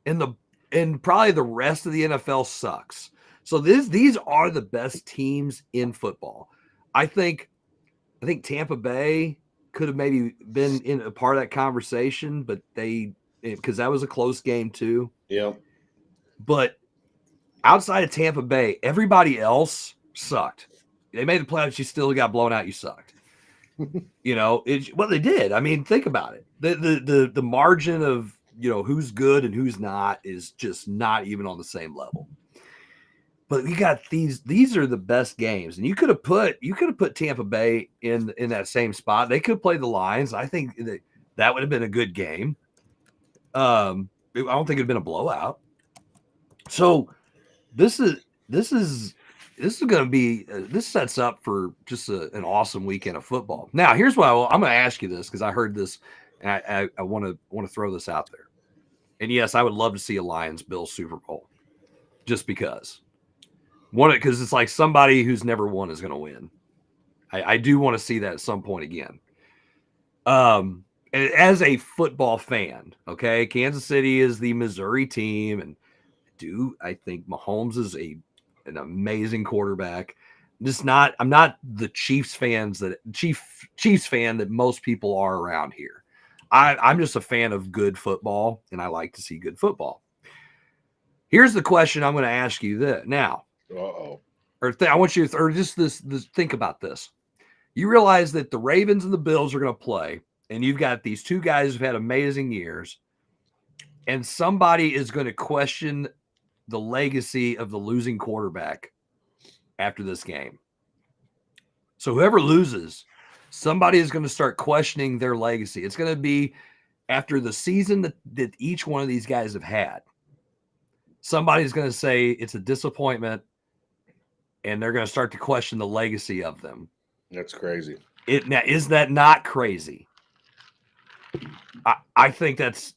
Speaker 2: And probably the rest of the NFL sucks. So these are the best teams in football. I think Tampa Bay could have maybe been in a part of that conversation, but because that was a close game too.
Speaker 3: Yeah. But
Speaker 2: outside of Tampa Bay, everybody else sucked. They made the playoffs. You still got blown out. You sucked. Well, they did. I mean, think about it. The margin of who's good and who's not is just not even on the same level. But you got these are the best games, and you could have put Tampa Bay in that same spot. They could play the Lions. I think that would have been a good game. I don't think it'd been a blowout. So this is going to be this sets up for just an awesome weekend of football. Now, here's why I'm going to ask you this, because I heard this and I want to throw this out there. And yes, I would love to see a Lions-Bills Super Bowl. just because. Because it's like somebody who's never won is going to win. I do want to see that at some point again. As a football fan, okay, Kansas City is the Missouri team, and I think Mahomes is an amazing quarterback. I'm not the Chiefs fan that most people are around here. I'm just a fan of good football, and I like to see good football. Here's the question I'm going to ask you now. I want you to, just think about this. You realize that the Ravens and the Bills are going to play, and you've got these two guys who've had amazing years, and somebody is going to question the legacy of the losing quarterback after this game. So whoever loses, somebody is going to start questioning their legacy. It's going to be after the season that each one of these guys have had. Somebody's going to say it's a disappointment, and they're going to start to question the legacy of them.
Speaker 3: That's crazy.
Speaker 2: Is that not crazy? I think that's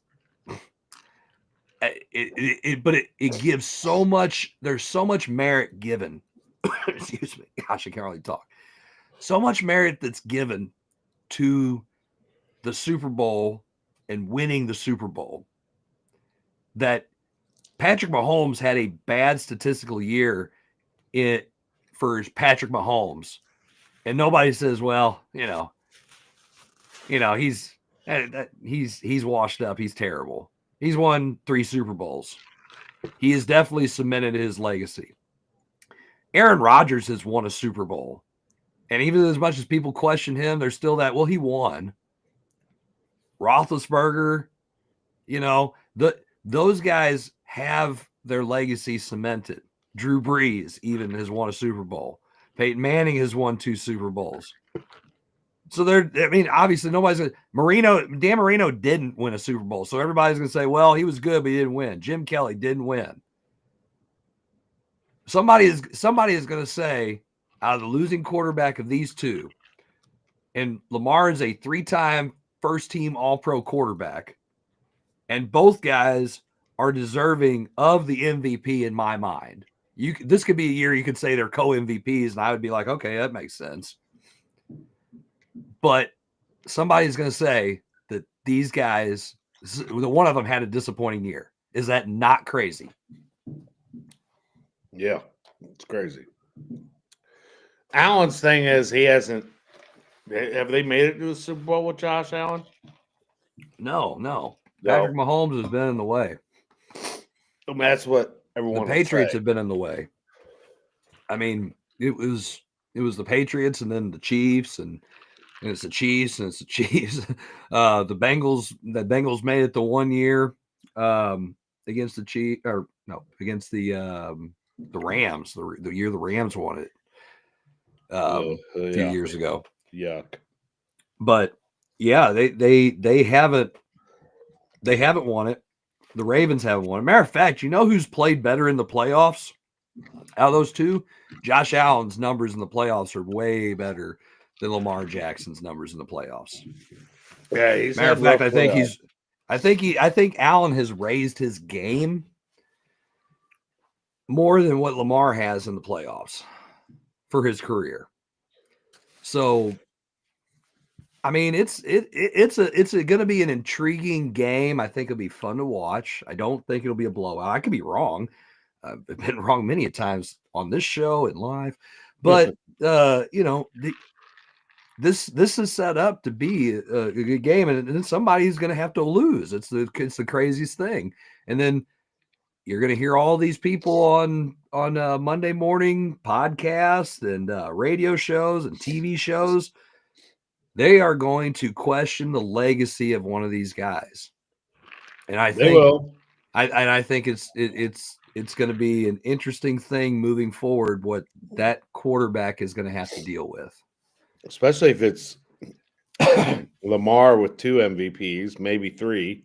Speaker 2: but it gives so much. There's so much merit given. Excuse me. Gosh, I can't really talk. So much merit that's given to the Super Bowl and winning the Super Bowl that Patrick Mahomes had a bad statistical year for Patrick Mahomes. And nobody says, well, he's washed up. He's terrible. He's won 3 Super Bowls. He has definitely cemented his legacy. Aaron Rodgers has won a Super Bowl. And even as much as people question him, there's still that, well, he won. Roethlisberger, those guys have their legacy cemented. Drew Brees even has won a Super Bowl. Peyton Manning has won 2 Super Bowls. So obviously nobody's going to, Dan Marino didn't win a Super Bowl. So everybody's going to say, well, he was good, but he didn't win. Jim Kelly didn't win. Somebody is going to say, out of the losing quarterback of these two, and Lamar is a 3-time first-team All-Pro quarterback, and both guys are deserving of the MVP in my mind. This could be a year you could say they're co-MVPs, and I would be like, okay, that makes sense. But somebody's going to say that these guys, one of them had a disappointing year. Is that not crazy?
Speaker 3: Yeah, it's crazy. Allen's thing is he hasn't. Have they made it to the Super Bowl with Josh Allen?
Speaker 2: No. Patrick Mahomes has been in the way.
Speaker 3: That's what everyone.
Speaker 2: The Patriots have been in the way. I mean, it was the Patriots and then the Chiefs and it's the Chiefs and it's the Chiefs. The Bengals made it the 1 year against the Chiefs against the Rams. The year the Rams won it a few years ago.
Speaker 3: Yuck.
Speaker 2: But yeah, they haven't won it. The Ravens haven't won it. Matter of fact, you know who's played better in the playoffs out of those two? Josh Allen's numbers in the playoffs are way better than Lamar Jackson's numbers in the playoffs.
Speaker 3: Yeah, he's
Speaker 2: matter of fact, I think Allen has raised his game more than what Lamar has in the playoffs for his career. So, I mean, it's going to be an intriguing game. I think it'll be fun to watch. I don't think it'll be a blowout. I could be wrong. I've been wrong many times on this show and live, but this is set up to be a good game, and then somebody's going to have to lose. It's the craziest thing, and then you're going to hear all these people on Monday morning podcasts and radio shows and TV shows. They are going to question the legacy of one of these guys, and I think they will. I think it's going to be an interesting thing moving forward. What that quarterback is going to have to deal with,
Speaker 3: especially if it's Lamar with 2 MVPs, maybe 3.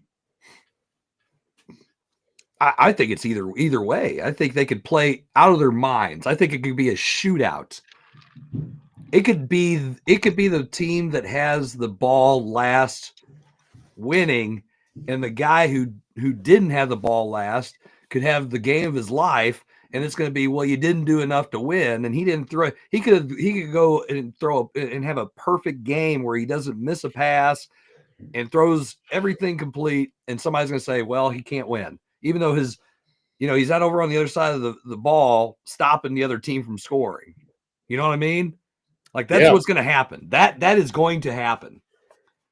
Speaker 2: I think it's either way. I think they could play out of their minds. I think it could be a shootout. It could be the team that has the ball last winning, and the guy who didn't have the ball last could have the game of his life, and it's going to be, well, you didn't do enough to win, and he didn't throw. He could go and throw and have a perfect game where he doesn't miss a pass and throws everything complete, and somebody's going to say, well, he can't win, even though his, he's out over on the other side of the ball, stopping the other team from scoring. You know what I mean? Like that's what's going to happen. That is going to happen.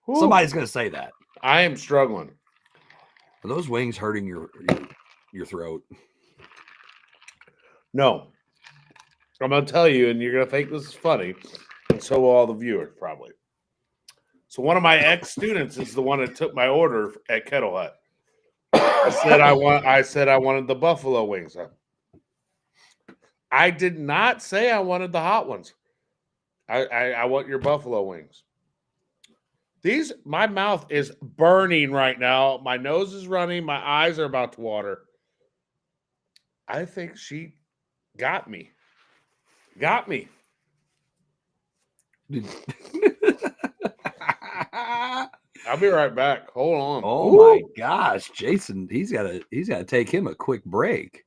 Speaker 2: Ooh. Somebody's going to say that.
Speaker 3: I am struggling.
Speaker 2: Are those wings hurting your throat?
Speaker 3: No. I'm going to tell you, and you're going to think this is funny, and so will all the viewers probably. So one of my ex-students is the one that took my order at Kettle Hut. I said I wanted the buffalo wings. I did not say I wanted the hot ones. I want your buffalo wings. My mouth is burning right now. My nose is running. My eyes are about to water. I think she got me. Got me. I'll be right back. Hold on.
Speaker 2: Oh my gosh, Jason, he's got to take him a quick break.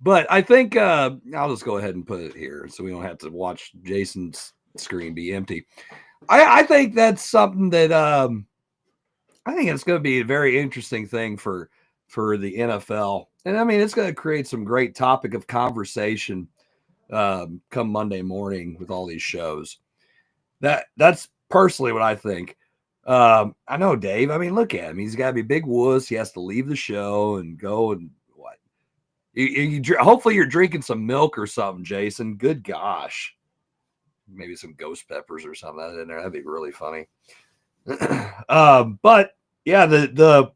Speaker 2: But I think I'll just go ahead and put it here so we don't have to watch Jason's screen be empty. I think that's something that I think it's going to be a very interesting thing for the NFL. And I mean, it's going to create some great topic of conversation come Monday morning with all these shows. That's personally what I think. I know Dave. I mean, look at him. He's got to be big wuss. He has to leave the show and go and what? Hopefully you're drinking some milk or something, Jason. Good gosh. Maybe some ghost peppers or something in there. That'd be really funny. But yeah, the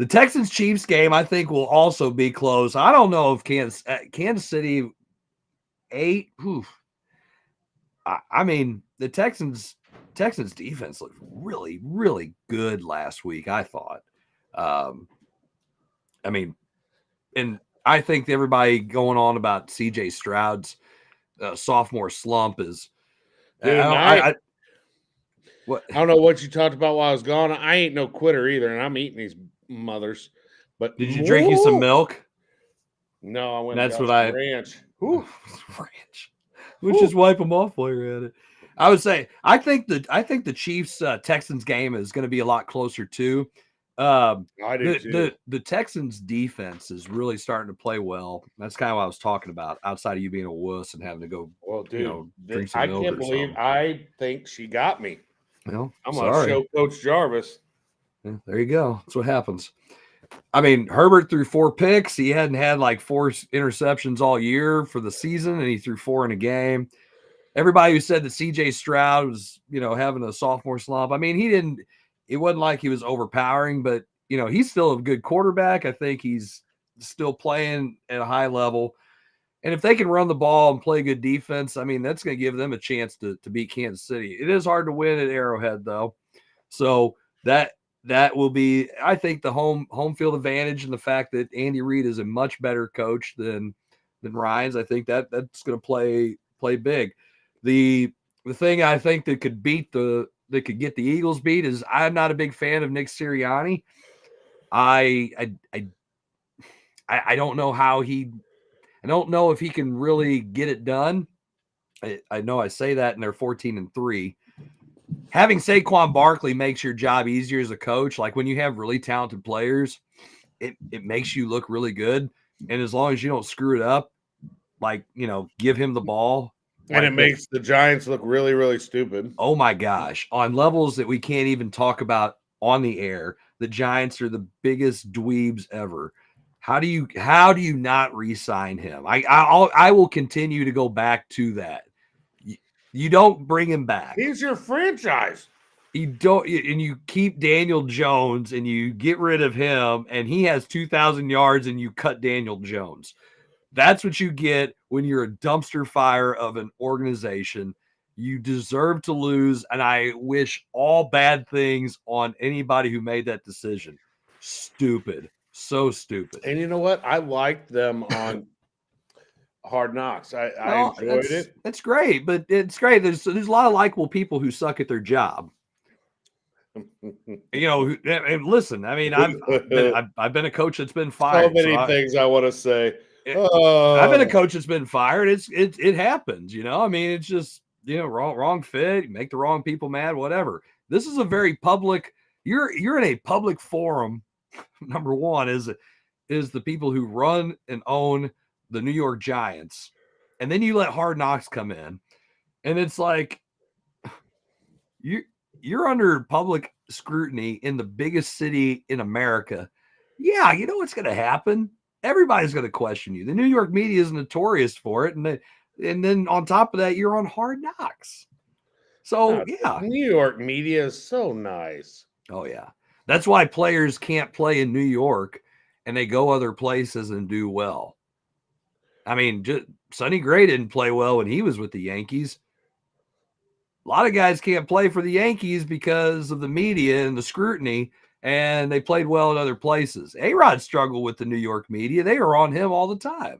Speaker 2: Texans Chiefs game I think will also be close. I don't know if Kansas City 8. I mean, the Texans defense looked really, really good last week, I thought. I mean, and I think everybody going on about CJ Stroud's sophomore slump is.
Speaker 3: Dude, I don't know what you talked about while I was gone. I ain't no quitter either, and I'm eating these mothers. But
Speaker 2: did you drink you some milk?
Speaker 3: No, I went.
Speaker 2: That's what
Speaker 3: ranch.
Speaker 2: Ranch. Let's just wipe them off while you're at it. I would say I think the Chiefs Texans game is going to be a lot closer too.
Speaker 3: I do too.
Speaker 2: The Texans defense is really starting to play well. That's kind of what I was talking about. Outside of you being a wuss and having to go, drink some milk. I can't believe.
Speaker 3: I think she got me.
Speaker 2: Well,
Speaker 3: I'm going to show Coach Jarvis.
Speaker 2: Yeah, there you go. That's what happens. I mean, Herbert threw 4 picks. He hadn't had like 4 interceptions all year for the season, and he threw 4 in a game. Everybody who said that CJ Stroud was, having a sophomore slump. I mean, it wasn't like he was overpowering, but he's still a good quarterback. I think he's still playing at a high level. And if they can run the ball and play good defense, I mean, that's going to give them a chance to beat Kansas City. It is hard to win at Arrowhead though. So that will be, I think, the home field advantage, and the fact that Andy Reid is a much better coach than Ryans. I think that's going to play big. The thing I think that could get the Eagles beat is I'm not a big fan of Nick Sirianni. I don't know I don't know if he can really get it done. I know I say that, and they're 14-3. Having Saquon Barkley makes your job easier as a coach. Like when you have really talented players, it makes you look really good. And as long as you don't screw it up, give him the ball.
Speaker 3: And it makes the Giants look really, really stupid.
Speaker 2: Oh my gosh. On levels that we can't even talk about on the air, the Giants are the biggest dweebs ever. How do you not re-sign him? I will continue to go back to that. You don't bring him back.
Speaker 3: He's your franchise.
Speaker 2: You don't, and you keep Daniel Jones and you get rid of him, and he has 2,000 yards and you cut Daniel Jones. That's what you get when you're a dumpster fire of an organization. You deserve to lose, and I wish all bad things on anybody who made that decision. Stupid. So stupid.
Speaker 3: And you know what? I liked them on Hard Knocks. I enjoyed it.
Speaker 2: That's great, but it's great. There's a lot of likable people who suck at their job. And listen, I mean, I've been a coach that's been fired.
Speaker 3: So many things I want to say.
Speaker 2: I've been a coach that's been fired. It happens, you know. I mean, it's just, you know, wrong fit, make the wrong people mad, whatever. This is a very public. You're in a public forum. Number one is the people who run and own the New York Giants, and then you let Hard Knocks come in, and it's like you're under public scrutiny in the biggest city in America. Yeah, you know what's going to happen. Everybody's going to question you. The New York media is notorious for it, and then on top of that, you're on Hard Knocks. So yeah,
Speaker 3: New York media is so nice.
Speaker 2: Oh yeah, that's why players can't play in New York, and they go other places and do well. I mean, Sonny Gray didn't play well when he was with the Yankees. A lot of guys can't play for the Yankees because of the media and the scrutiny, and they played well in other places. A-Rod struggled with the New York media. They were on him all the time.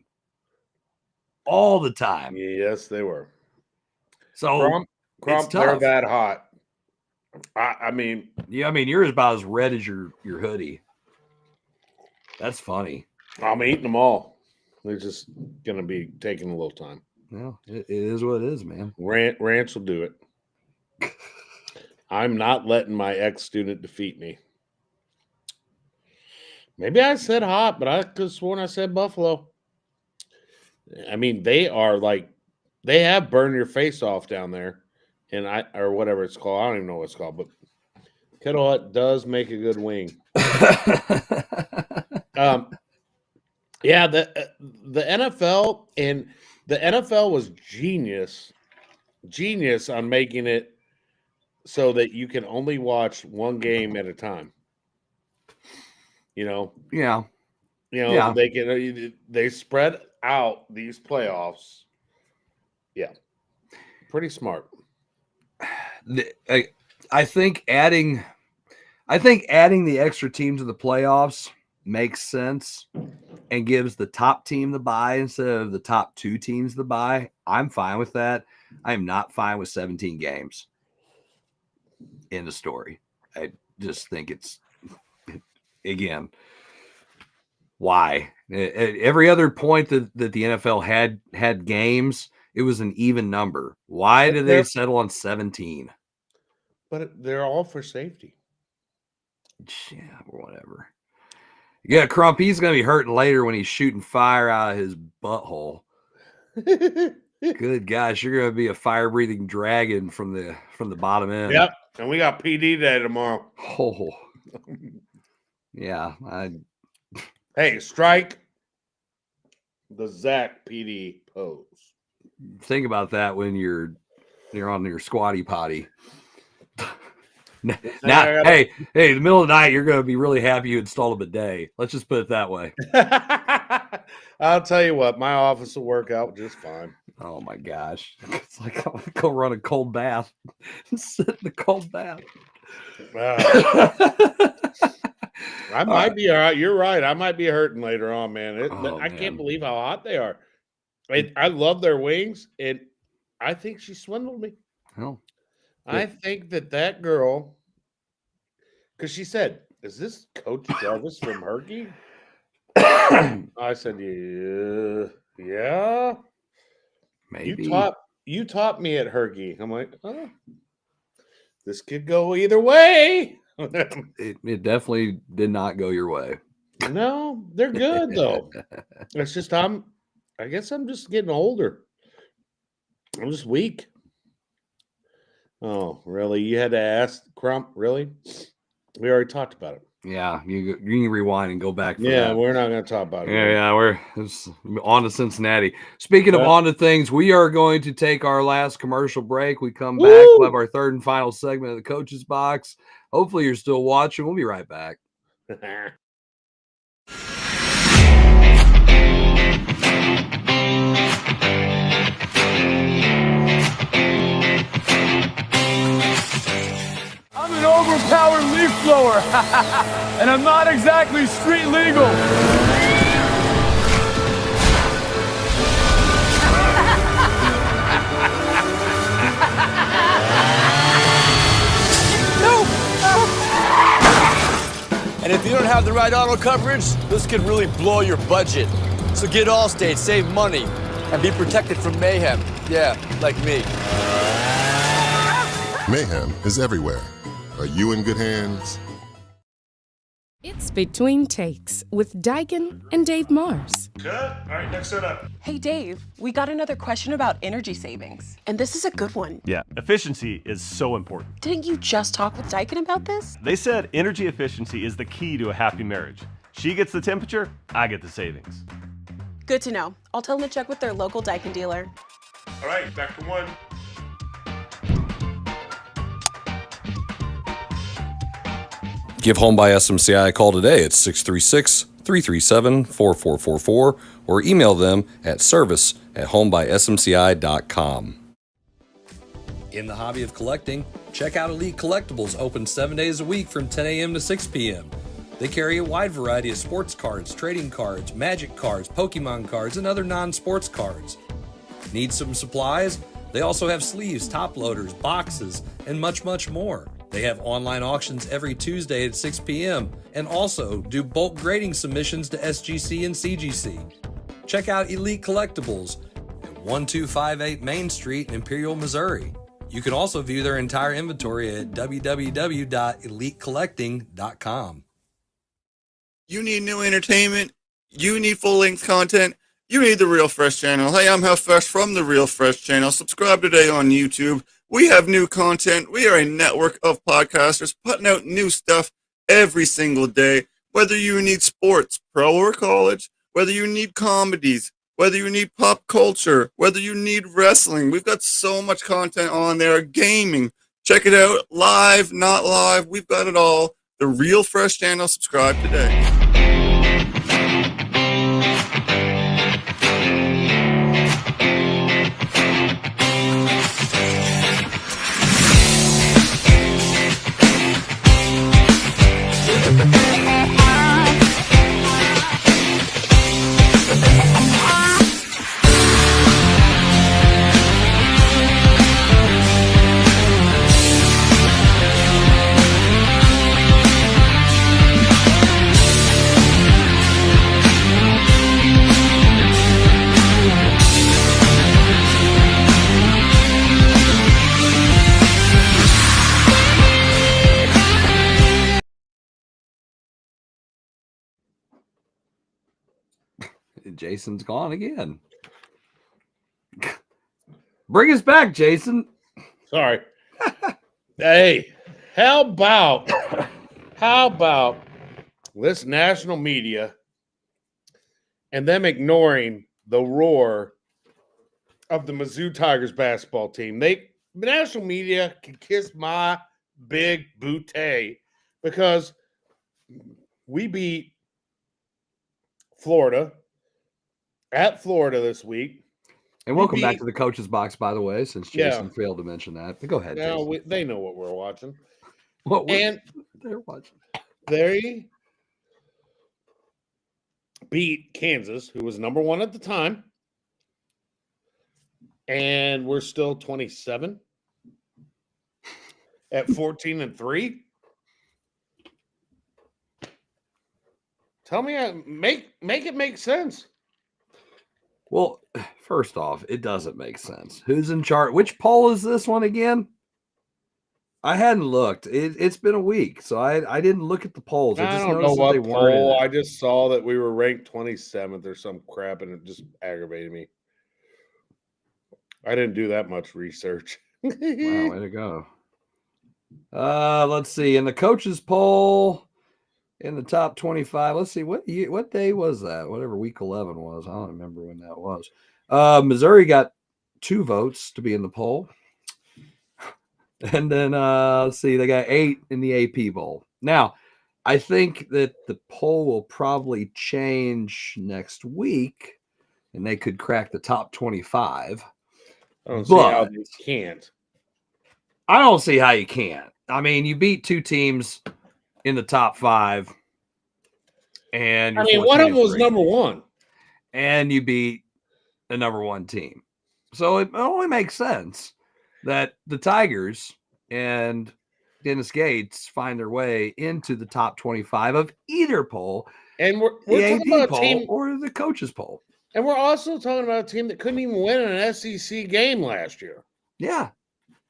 Speaker 2: All the time.
Speaker 3: Yes, they were.
Speaker 2: So
Speaker 3: Crump, they're that hot. I mean,
Speaker 2: yeah, I mean, you're about as red as your hoodie. That's funny.
Speaker 3: I'm eating them all. They're just going to be taking a little time.
Speaker 2: Well, it is what it is, man.
Speaker 3: Ranch will do it. I'm not letting my ex-student defeat me. Maybe I said hot, but I could have sworn I said Buffalo. I mean, they have burned your face off down there, or whatever it's called. I don't even know what it's called, but Kettle Hut does make a good wing. Yeah, the NFL and the NFL was genius on making it so that you can only watch one game at a time. You know,
Speaker 2: yeah.
Speaker 3: They spread out these playoffs. Yeah, pretty smart.
Speaker 2: I think adding the extra team to the playoffs makes sense and gives the top team the bye instead of the top two teams the bye. I'm fine with that. I am not fine with 17 games. End of story. I just think it's, again, why? Every other point that the NFL had games, it was an even number. Why did they settle on 17?
Speaker 3: But they're all for safety.
Speaker 2: Yeah, whatever. Yeah, Crump, he's going to be hurting later when he's shooting fire out of his butthole. Good gosh, you're going to be a fire-breathing dragon from the bottom end.
Speaker 3: Yep, and we got PD day tomorrow.
Speaker 2: Oh. Yeah.
Speaker 3: Hey, strike the Zach PD pose.
Speaker 2: Think about that when you're on your squatty potty. Now, hey, in the middle of the night, you're going to be really happy you installed a bidet. Let's just put it that way.
Speaker 3: I'll tell you what, my office will work out just fine.
Speaker 2: Oh my gosh. It's like I'm going to go run a cold bath and sit in the cold bath.
Speaker 3: I might be all right. You're right. I might be hurting later on, man. I can't believe how hot they are. I love their wings, and I think she swindled me.
Speaker 2: Oh.
Speaker 3: I think that girl, because she said, "Is this Coach Jarvis from Herky?" I said, "Yeah,
Speaker 2: maybe
Speaker 3: you taught me at Herky." I'm like, "Oh, this could go either way."
Speaker 2: It definitely did not go your way.
Speaker 3: No, they're good though. It's just I guess I'm just getting older. I'm just weak. Oh, really? You had to ask Crump? Really? We already talked about it.
Speaker 2: Yeah, you can rewind and go back.
Speaker 3: Yeah, we're not going to talk about it.
Speaker 2: Yeah, we're on to Cincinnati. Speaking of on to things, we are going to take our last commercial break. We come back. We'll have our third and final segment of the Coach's Box. Hopefully you're still watching. We'll be right back.
Speaker 13: I'm an overpowered leaf blower, and I'm not exactly street legal.
Speaker 5: And if you don't have the right auto coverage, this could really blow your budget. So get Allstate, save money, and be protected from mayhem. Yeah, like me.
Speaker 8: Mayhem is everywhere. Are you in good hands?
Speaker 7: It's Between Takes with Daikin and Dave Mars.
Speaker 14: Cut. All right, next set up.
Speaker 10: Hey, Dave, we got another question about energy savings. And this is a good one.
Speaker 9: Yeah, efficiency is so important.
Speaker 10: Didn't you just talk with Daikin about this?
Speaker 9: They said energy efficiency is the key to a happy marriage. She gets the temperature, I get the savings.
Speaker 10: Good to know. I'll tell them to check with their local Daikin dealer.
Speaker 14: All right, back to one.
Speaker 11: Give Home by SMCI a call today at 636-337-4444 or email them at service@homebysmci.com. In the hobby of collecting, check out Elite Collectibles, open 7 days a week from 10 a.m. to 6 p.m. They carry a wide variety of sports cards, trading cards, magic cards, Pokemon cards, and other non-sports cards. Need some supplies? They also have sleeves, top loaders, boxes, and much, much more. They have online auctions every Tuesday at 6 p.m. and also do bulk grading submissions to SGC and CGC. Check out Elite Collectibles at 1258 Main Street in Imperial, Missouri. You can also view their entire inventory at www.elitecollecting.com.
Speaker 12: You need new entertainment. You need full-length content. You need the Real Fresh channel. Hey, I'm Health Fresh from the Real Fresh channel. Subscribe today on YouTube. We have new content. We are a network of podcasters putting out new stuff every single day. Whether you need sports, pro or college, whether you need comedies, whether you need pop culture, whether you need wrestling, we've got so much content on there. Gaming, check it out. Live, not live, we've got it all. The Real Fresh channel. Subscribe today.
Speaker 2: Jason's gone again. Bring us back, Jason.
Speaker 3: Sorry. Hey, how about this national media and them ignoring the roar of the Mizzou Tigers basketball team? The national media can kiss my big booty because we beat Florida at Florida this week.
Speaker 2: And welcome back to the coach's box, by the way, since Jason failed to mention that. But go ahead, Jason.
Speaker 3: They know what we're watching.
Speaker 2: They're watching.
Speaker 3: They beat Kansas, who was number one at the time. And we're still 27 at 14-3. Tell me, make it make sense.
Speaker 2: Well, first off, it doesn't make sense. Who's in charge? Which poll is this one again? I hadn't looked. It's been a week, so I didn't look at the polls.
Speaker 3: I don't know what poll. I just saw that we were ranked 27th or some crap, and it just aggravated me. I didn't do that much research.
Speaker 2: Wow, way to go. Let's see. In the coaches poll, in the top 25, let's see, what day was that? Whatever week 11 was. I don't remember when that was. Missouri got 2 votes to be in the poll. And then, let's see, they got 8 in the AP poll. Now, I think that the poll will probably change next week, and they could crack the top 25.
Speaker 3: I don't see how they can't.
Speaker 2: I don't see how you can't. I mean, you beat 2 teams in the top 5, and
Speaker 3: one of them was number 1,
Speaker 2: and you beat the number 1 team. So it only makes sense that the Tigers and Dennis Gates find their way into the top 25 of either poll,
Speaker 3: and we're
Speaker 2: the
Speaker 3: talking
Speaker 2: AP
Speaker 3: about
Speaker 2: poll
Speaker 3: a team
Speaker 2: or the coaches poll.
Speaker 3: And we're also talking about a team that couldn't even win an SEC game last year.
Speaker 2: Yeah.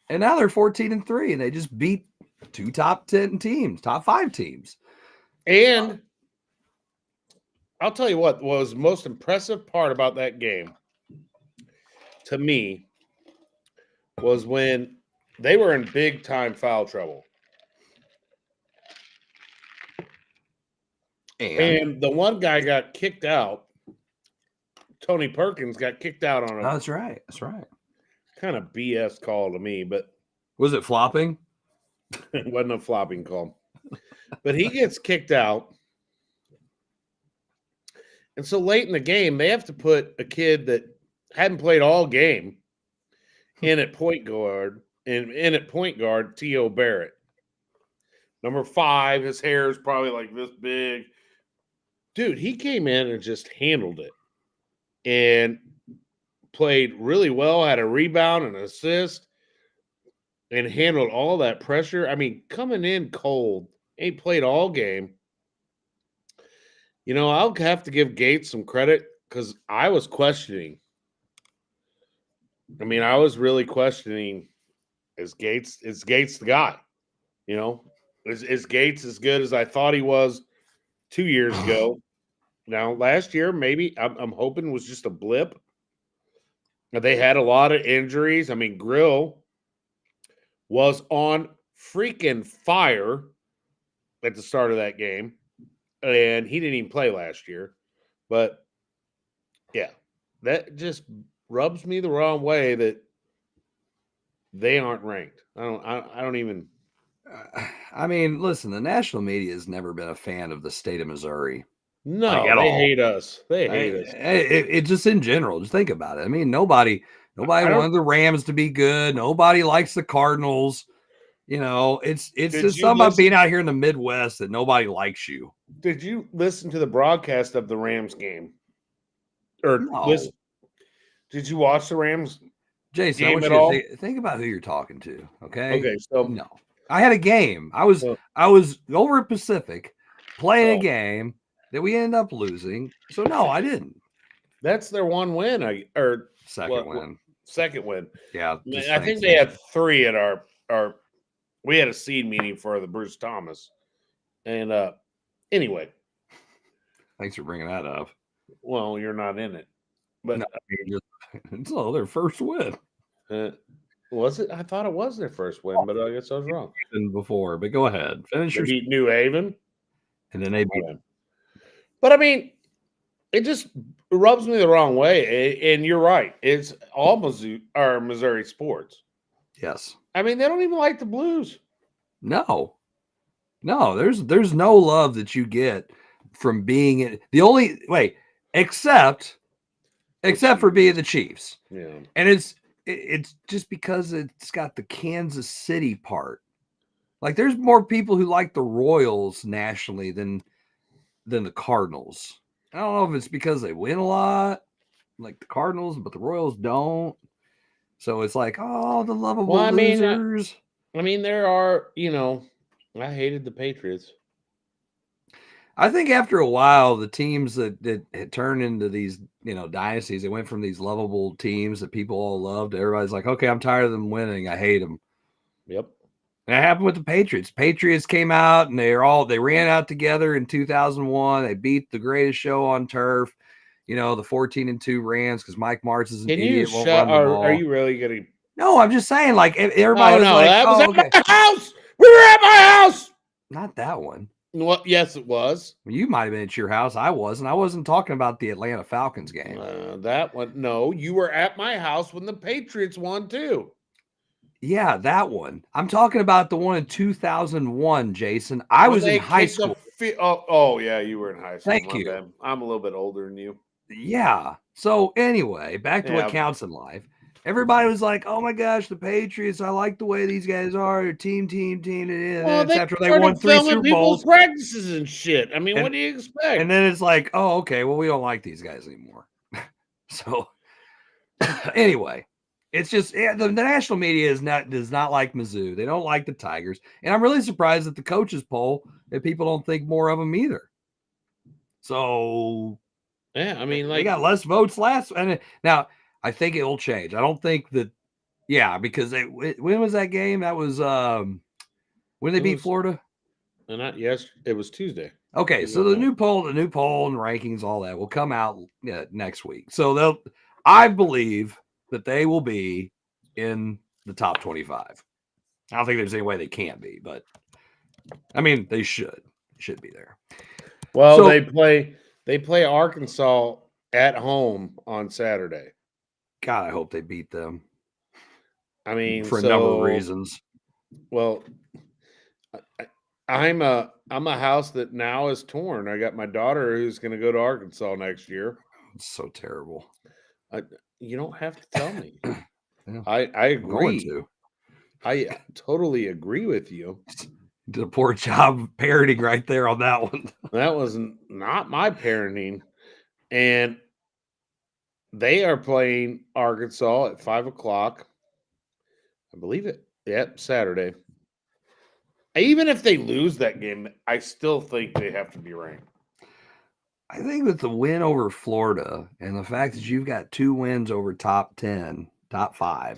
Speaker 2: And now they're 14-3, and they just beat 2 top 10 teams, top 5 teams.
Speaker 3: And I'll tell you what was the most impressive part about that game to me was when they were in big time foul trouble. And the one guy got kicked out. Tony Perkins got kicked out on a
Speaker 2: That's right. That's right.
Speaker 3: kind of BS call to me, but
Speaker 2: was it flopping?
Speaker 3: It wasn't a flopping call. But he gets kicked out. And so late in the game, they have to put a kid that hadn't played all game in at point guard, in at point guard, T.O. Barrett. Number 5, his hair is probably like this big. Dude, he came in and just handled it and played really well, had a rebound and assist, and handled all that pressure. I mean, coming in cold, ain't played all game. You know, I'll have to give Gates some credit because I was questioning. I mean, I was really questioning, is Gates the guy? You know, is Gates as good as I thought he was 2 years ago? Now, last year, maybe I'm hoping was just a blip. They had a lot of injuries. I mean, Grill was on freaking fire at the start of that game, and he didn't even play last year. But, yeah, that just rubs me the wrong way that they aren't ranked. I don't even.
Speaker 2: I mean, listen, the national media has never been a fan of the state of Missouri.
Speaker 3: No,
Speaker 2: like,
Speaker 3: they hate us. They hate us.
Speaker 2: It just in general. Just think about it. I mean, nobody wanted the Rams to be good. Nobody likes the Cardinals. You know, it's just something about being out here in the Midwest that nobody likes you.
Speaker 3: Did you listen to the broadcast of the Rams game? Or listen? Did you watch the Rams
Speaker 2: Jason,
Speaker 3: game
Speaker 2: I
Speaker 3: at
Speaker 2: want
Speaker 3: all?
Speaker 2: you to think about who you're talking to. Okay.
Speaker 3: Okay, so
Speaker 2: no, I had a game. I was over at Pacific playing a game that we ended up losing. So no, I didn't.
Speaker 3: That's their one win.
Speaker 2: Second win.
Speaker 3: Second win.
Speaker 2: Yeah.
Speaker 3: I think they had 3 at our we had a seed meeting for the Bruce Thomas. And anyway.
Speaker 2: Thanks for bringing that up.
Speaker 3: Well, you're not in it. But
Speaker 2: no, it's their first win.
Speaker 3: Was it? I thought it was their first win, but I guess I was wrong.
Speaker 2: Before, but go ahead. Finish
Speaker 3: they
Speaker 2: your
Speaker 3: beat New Haven.
Speaker 2: And then they beat
Speaker 3: them. But I mean, it just rubs me the wrong way. And you're right. It's all Missouri sports.
Speaker 2: Yes.
Speaker 3: I mean, they don't even like the Blues.
Speaker 2: No, there's no love that you get from being in the only way, except for being the Chiefs.
Speaker 3: Yeah.
Speaker 2: And it's just because it's got the Kansas City part. Like there's more people who like the Royals nationally than the Cardinals. I don't know if it's because they win a lot, like the Cardinals, but the Royals don't. So it's like, oh, the lovable losers.
Speaker 3: I mean, there are, I hated the Patriots.
Speaker 2: I think after a while, the teams that had turned into these, dynasties, they went from these lovable teams that people all loved. Everybody's like, okay, I'm tired of them winning. I hate them.
Speaker 3: Yep.
Speaker 2: And that happened with the Patriots. Patriots came out and they ran out together in 2001. They beat the greatest show on turf. The 14-2 Rams because Mike Martz is an idiot. Won't run the ball.
Speaker 3: Are you really going to?
Speaker 2: No, I'm just saying. Like everybody was like,
Speaker 3: that was at
Speaker 2: okay.
Speaker 3: my house. We were at my house.
Speaker 2: Not that one.
Speaker 3: Well, yes, it was.
Speaker 2: You might have been at your house. I wasn't. I wasn't talking about the Atlanta Falcons game.
Speaker 3: That one. No, you were at my house when the Patriots won too.
Speaker 2: Yeah, that one. I'm talking about the one in 2001, Jason. I was in high school.
Speaker 3: Oh, yeah, you were in high school.
Speaker 2: Thank you.
Speaker 3: Bad. I'm a little bit older than you.
Speaker 2: Yeah. So anyway, back to what counts in life. Everybody was like, "Oh my gosh, the Patriots! I like the way these guys are. They're team." And after they won 3 Super Bowls,
Speaker 3: practices and shit. I mean, what do you expect?
Speaker 2: And then it's like, "Oh, okay. Well, we don't like these guys anymore." So anyway. It's just the national media does not like Mizzou. They don't like the Tigers, and I'm really surprised at the coaches poll that people don't think more of them either. So,
Speaker 3: Yeah, I mean,
Speaker 2: they got less votes last. And now I think it will change. I don't think that. Yeah, because when was that game? That was when they beat Florida.
Speaker 3: Not yes, it was Tuesday.
Speaker 2: Okay, so the new poll and rankings, all that will come out next week. So I believe that they will be in the top 25. I don't think there's any way they can't be, but I mean they should be there.
Speaker 3: Well, they play Arkansas at home on Saturday.
Speaker 2: God, I hope they beat them.
Speaker 3: I mean,
Speaker 2: for a number of reasons.
Speaker 3: Well, I'm a house that now is torn. I got my daughter who's going to go to Arkansas next year.
Speaker 2: It's so terrible.
Speaker 3: You don't have to tell me.
Speaker 2: Yeah.
Speaker 3: I agree. I totally agree with you.
Speaker 2: Did a poor job parenting right there on that one.
Speaker 3: That was not my parenting. And they are playing Arkansas at 5:00. I believe it. Yep, Saturday. Even if they lose that game, I still think they have to be ranked.
Speaker 2: I think with the win over Florida and the fact that you've got 2 wins over top 10, top 5,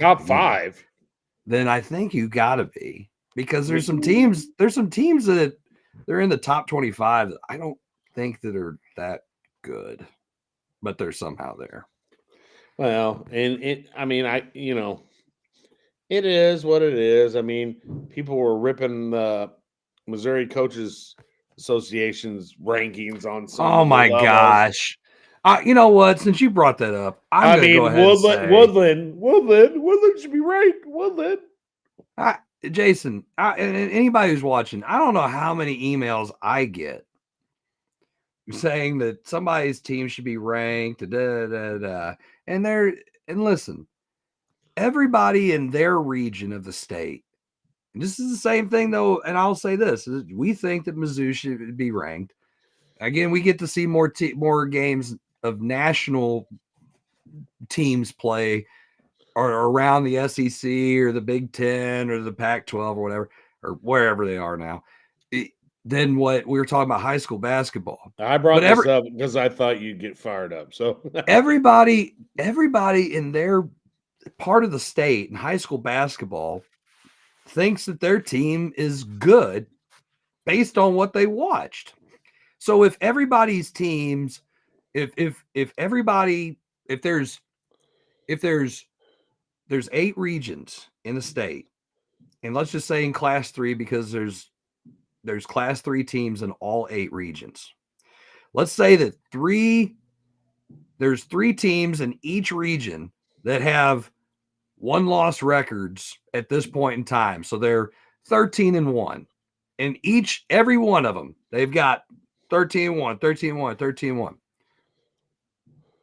Speaker 2: then I think you got to be, because there's some teams that they're in the top 25 that I don't think that are that good, but they're somehow there.
Speaker 3: Well, and it is what it is. I mean, people were ripping the Missouri Coaches Association's rankings on some.
Speaker 2: Oh my gosh! You know what? Since you brought that up, I'm going to go ahead
Speaker 3: Woodland should be ranked. Woodland.
Speaker 2: Jason, and anybody who's watching, I don't know how many emails I get saying that somebody's team should be ranked. And listen, everybody in their region of the state, and this is the same thing though, and I'll say this, we think that Mizzou should be ranked. Again, we get to see more games of national teams play or around the SEC or the Big Ten or the Pac-12 or whatever, or wherever they are now, than what we were talking about high school basketball.
Speaker 3: I brought this up because I thought you'd get fired up. So
Speaker 2: everybody in their part of the state in high school basketball thinks that their team is good based on what they watched. So if everybody's teams, if there's 8 regions in the state, and let's just say in Class 3, because there's Class 3 teams in all 8 regions. Let's say that there's 3 teams in each region that have 1-loss records at this point in time. So they're 13-1. And every one of them, they've got 13-1, 13-1, 13-1.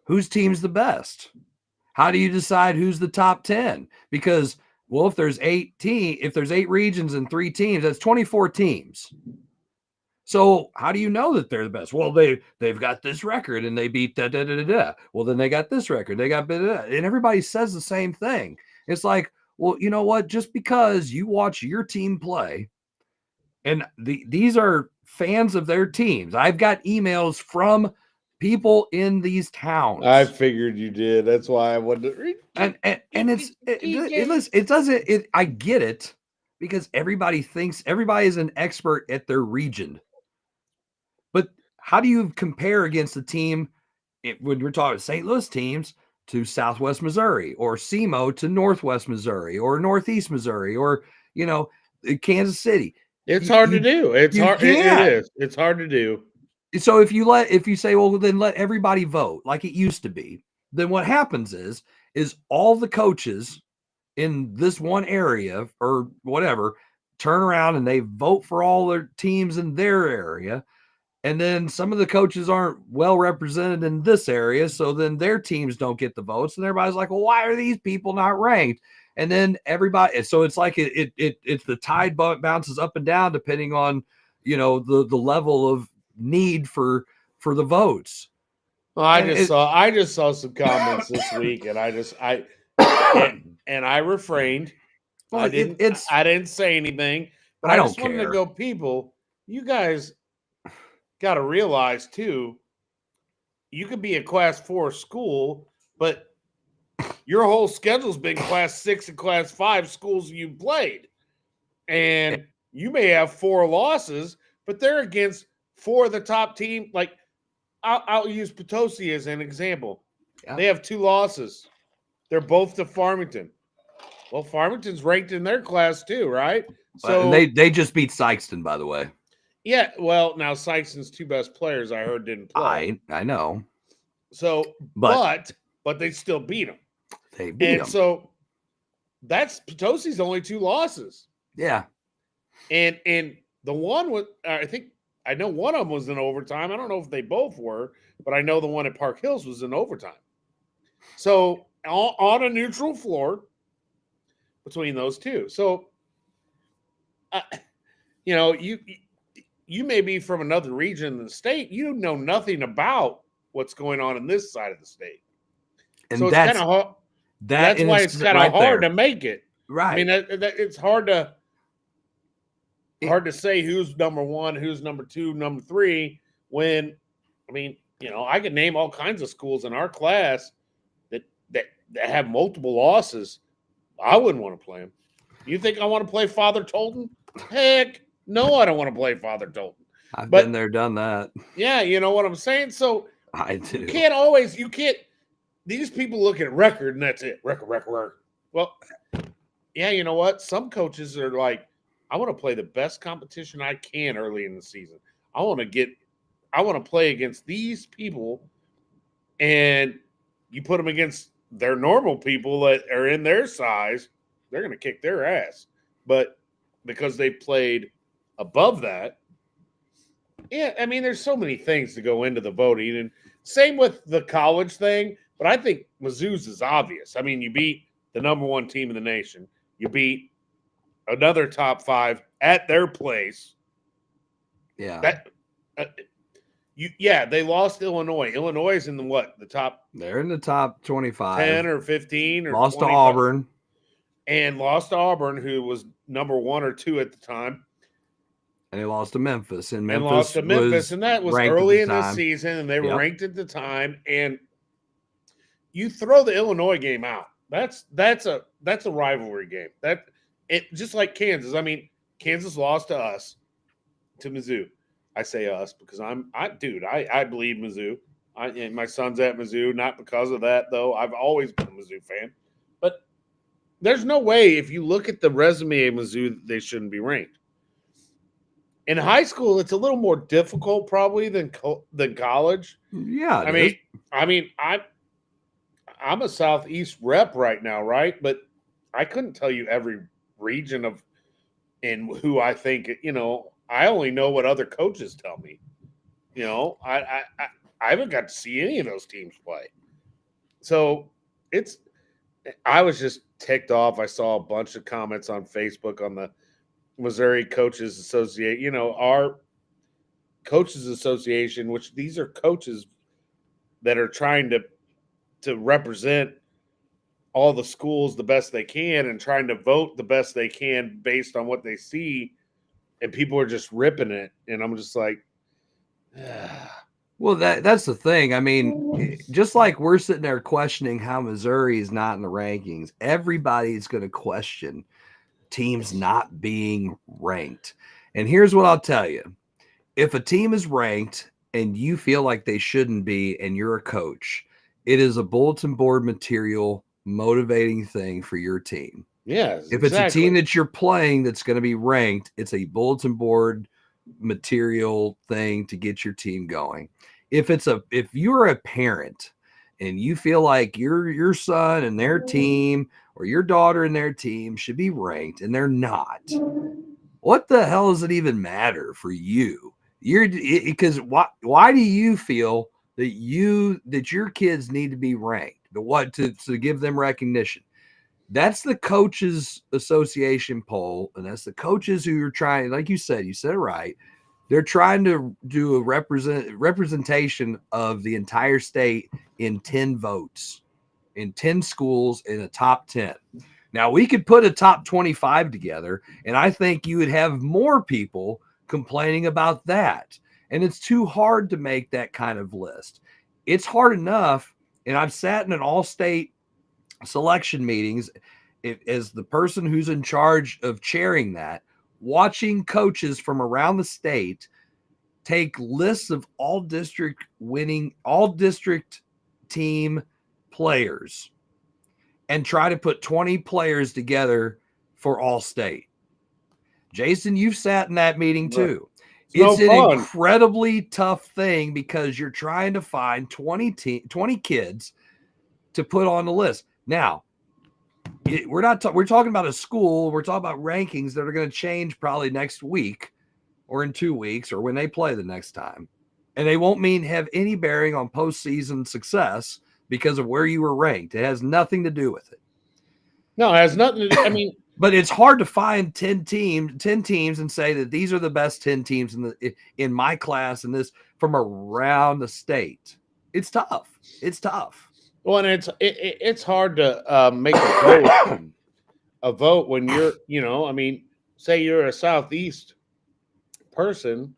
Speaker 2: Whose team's the best? How do you decide who's the top 10? Because, well, if there's 8 regions and 3 teams, that's 24 teams. So how do you know that they're the best? Well, they've got this record and they beat da da da da da. Well, then they got this record, they got da, da, da. And everybody says the same thing. It's like, well, you know what? Just because you watch your team play, and these are fans of their teams. I've got emails from people in these towns.
Speaker 3: I figured you did. That's why I wanted to read.
Speaker 2: And I get it, because everybody thinks everybody is an expert at their region. But how do you compare against the team when we're talking St. Louis teams to Southwest Missouri, or SEMO to Northwest Missouri, or Northeast Missouri, or Kansas City?
Speaker 3: It's hard to do. It's hard. It is. It's hard to do.
Speaker 2: So if you say, well, then let everybody vote like it used to be, then what happens is all the coaches in this one area or whatever turn around and they vote for all their teams in their area. And then some of the coaches aren't well represented in this area, so then their teams don't get the votes. And everybody's like, well, why are these people not ranked? And then everybody, so it's like it's the tide bounces up and down depending on, the level of need for the votes.
Speaker 3: Well, I just saw some comments this week, and I refrained. Well, I didn't say anything, but I just wanted to go, people, you guys got to realize too, you could be a Class 4 school, but your whole schedule's been Class 6 and Class 5 schools you've played. And you may have 4 losses, but they're against 4 of the top team. Like, I'll use Potosi as an example. Yeah. They have 2 losses. They're both to Farmington. Well, Farmington's ranked in their class too, right?
Speaker 2: So they just beat Sykeston, by the way.
Speaker 3: Yeah, well, now Sykeston's 2 best players I heard didn't play.
Speaker 2: I know.
Speaker 3: So, but they still beat them.
Speaker 2: They beat them.
Speaker 3: So that's Potosi's only 2 losses.
Speaker 2: Yeah.
Speaker 3: And the one was, I know one of them was in overtime. I don't know if they both were, but I know the one at Park Hills was in overtime. So on a neutral floor between those 2. So, you may be from another region in the state. You know nothing about what's going on in this side of the state.
Speaker 2: And
Speaker 3: so it's kind of hard. That's why it's kind of hard to make it.
Speaker 2: Right.
Speaker 3: I mean, it's hard to say who's number 1, who's number 2, number 3. When, I mean, I could name all kinds of schools in our class that have multiple losses. I wouldn't want to play them. You think I want to play Father Tolton? Heck, no, I don't want to play Father Tolton.
Speaker 2: I've been there, done that.
Speaker 3: Yeah, you know what I'm saying? So
Speaker 2: I do.
Speaker 3: You can't, these people look at record and that's it. Record. Well, yeah, you know what? Some coaches are like, I want to play the best competition I can early in the season. I want to play against these people, and you put them against their normal people that are in their size, they're going to kick their ass. But because they played above that, yeah, I mean, there's so many things to go into the voting, and same with the college thing. But I think Mizzou's is obvious. I mean, you beat the number 1 team in the nation. You beat another top 5 at their place.
Speaker 2: Yeah.
Speaker 3: They lost Illinois. Illinois is in the top?
Speaker 2: They're in the top 25.
Speaker 3: 10 or 15 or
Speaker 2: lost
Speaker 3: 25.
Speaker 2: to Auburn.
Speaker 3: And lost to Auburn, who was number 1 or 2 at the time.
Speaker 2: And they lost to Memphis. And
Speaker 3: that was early in the season, and they were ranked at the time. And you throw the Illinois game out. That's a rivalry game. Just like Kansas. I mean, Kansas lost to us, to Mizzou. I say us because I believe Mizzou. And my son's at Mizzou, not because of that though. I've always been a Mizzou fan. But there's no way, if you look at the resume of Mizzou, they shouldn't be ranked. In high school, it's a little more difficult probably than college.
Speaker 2: Yeah,
Speaker 3: I mean, I'm a Southeast rep right now, right? But I couldn't tell you every region and who I think, I only know what other coaches tell me. I haven't got to see any of those teams play. So I was just ticked off. I saw a bunch of comments on Facebook on the Missouri Coaches Association, our Coaches Association, which these are coaches that are trying to represent all the schools the best they can and trying to vote the best they can based on what they see. And people are just ripping it. And I'm just like,
Speaker 2: Well, that's the thing. I mean, just like we're sitting there questioning how Missouri is not in the rankings, everybody's going to question teams not being ranked. And here's what I'll tell you. If a team is ranked and you feel like they shouldn't be and you're a coach, it is a bulletin board material motivating thing for your team.
Speaker 3: Yes.
Speaker 2: If it's a team that you're playing that's going to be ranked, it's a bulletin board material thing to get your team going. If you're a parent and you feel like your son and their team or your daughter and their team should be ranked and they're not, what the hell does it even matter for you? Because why do you feel that your kids need to be ranked? To give them recognition? That's the Coaches Association poll, and that's the coaches who are trying, like you said it right. They're trying to do a representation of the entire state in 10 votes, in 10 schools in a top 10. Now, we could put a top 25 together, and I think you would have more people complaining about that. And it's too hard to make that kind of list. it's hard enough. And I've sat in an all-state selection meetings as the person who's in charge of chairing that, watching coaches from around the state take lists of all district team players and try to put 20 players together for all state. Jason, you've sat in that meeting too. It's an incredibly tough thing because you're trying to find 20 kids to put on the list. Now, we're talking about a school. We're talking about rankings that are going to change probably next week or in 2 weeks or when they play the next time. And they won't have any bearing on postseason success because of where you were ranked. It has nothing to do with it.
Speaker 3: No, it has nothing to do. I mean,
Speaker 2: but it's hard to find 10 teams and say that these are the best 10 teams in my class and this from around the state. It's tough. It's tough.
Speaker 3: Well, and it's hard to make a vote when you're, I mean, say you're a Southeast person,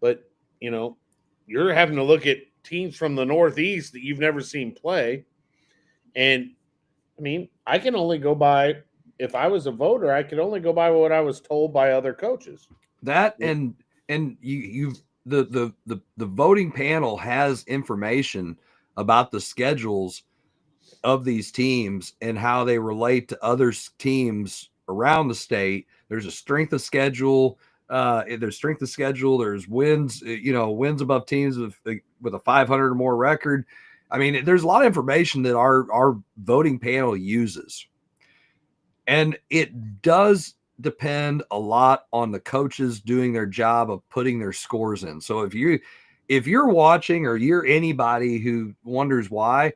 Speaker 3: but, you're having to look at teams from the Northeast that you've never seen play. And, I mean, I can only go by, if I was a voter, I could only go by what I was told by other coaches.
Speaker 2: That and the voting panel has information about the schedules of these teams and how they relate to other teams around the state. There's a strength of schedule. There's wins, wins above teams with a 500 or more record. I mean, there's a lot of information that our voting panel uses. And it does depend a lot on the coaches doing their job of putting their scores in. So if you're watching or you're anybody who wonders why,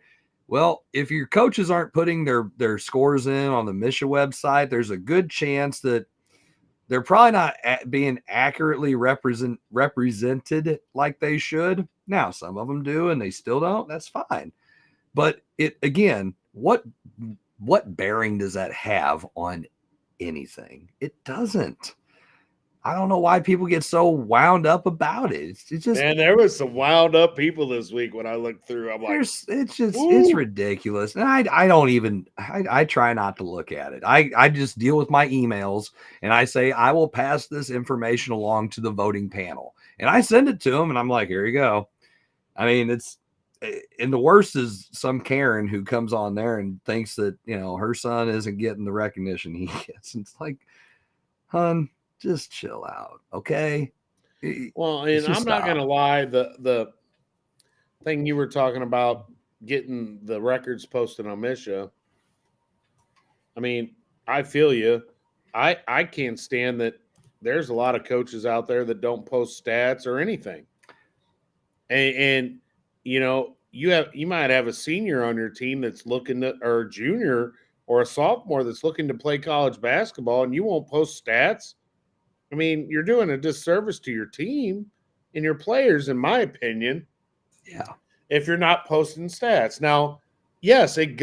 Speaker 2: well, if your coaches aren't putting their scores in on the Misha website, there's a good chance that they're probably not being accurately represented like they should. Now, some of them do and they still don't. That's fine. But what bearing does that have on anything? It doesn't. I don't know why people get so wound up about it. It's just,
Speaker 3: man, there was some wound up people this week when I looked through. I'm like,
Speaker 2: it's ridiculous. And I try not to look at it. I just deal with my emails and I say, I will pass this information along to the voting panel and I send it to them and I'm like, here you go. I mean, and the worst is some Karen who comes on there and thinks that, her son isn't getting the recognition he gets. And it's like, hun, just chill out. Okay.
Speaker 3: Well, and I'm not going to lie. The thing you were talking about getting the records posted on Misha. I mean, I feel you. I can't stand that. There's a lot of coaches out there that don't post stats or anything. And you might have a senior on your team that's looking to, or a junior or a sophomore that's looking to play college basketball, and you won't post stats. I mean, you're doing a disservice to your team and your players, in my opinion.
Speaker 2: Yeah.
Speaker 3: If you're not posting stats. Now, yes, it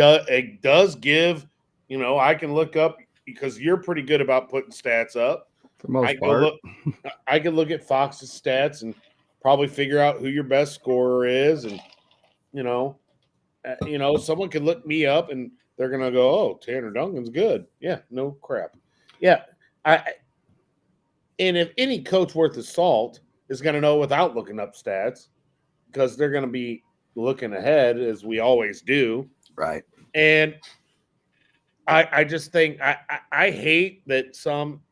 Speaker 3: does give, I can look up because you're pretty good about putting stats up.
Speaker 2: For the most part.
Speaker 3: I can look at Fox's stats and probably figure out who your best scorer is. And, someone can look me up and they're going to go, oh, Tanner Duncan's good. Yeah, no crap. Yeah. And if any coach worth his salt is going to know without looking up stats, because they're going to be looking ahead as we always do.
Speaker 2: Right.
Speaker 3: And I just think I hate that some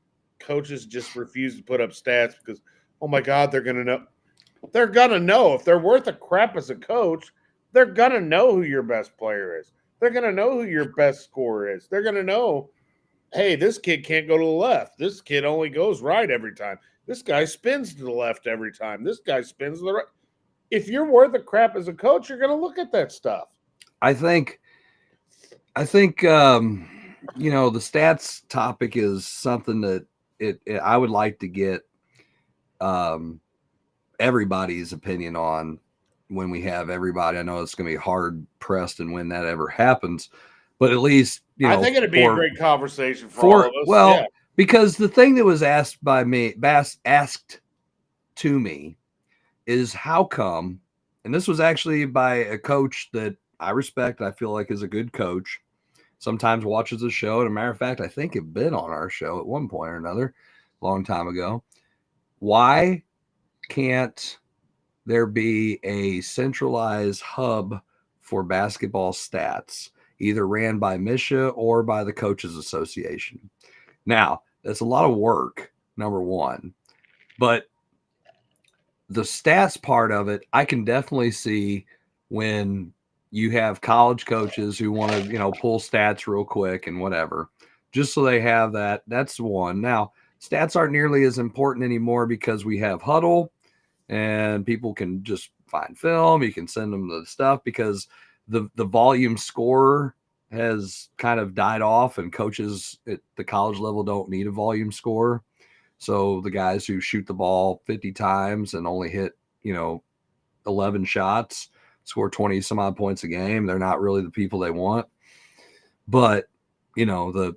Speaker 3: coaches just refuse to put up stats because, oh my God, they're going to know. They're going to know. If they're worth a crap as a coach, they're going to know who your best player is. They're going to know who your best scorer is. They're going to know, hey, this kid can't go to the left. This kid only goes right every time. This guy spins to the left every time. This guy spins to the right. If you're worth a crap as a coach, you're going to look at that stuff.
Speaker 2: I think the stats topic is something that I would like to get everybody's opinion on when we have everybody. I know it's going to be hard pressed and when that ever happens, but at least,
Speaker 3: I think it'd be a great conversation for all of us.
Speaker 2: Well,
Speaker 3: yeah.
Speaker 2: Because the thing that was asked to me is how come, and this was actually by a coach that I respect. I feel like is a good coach. Sometimes watches the show. And a matter of fact, I think it been on our show at one point or another, a long time ago. Why can't there be a centralized hub for basketball stats, either ran by Misha or by the Coaches Association? Now, that's a lot of work, number one, but the stats part of it, I can definitely see when you have college coaches who want to, pull stats real quick and whatever, just so they have that. That's one. Now, stats aren't nearly as important anymore because we have Huddle and people can just find film. You can send them the stuff because the volume scorer has kind of died off, and coaches at the college level don't need a volume scorer. So the guys who shoot the ball 50 times and only hit, 11 shots, score 20 some odd points a game, they're not really the people they want. But, the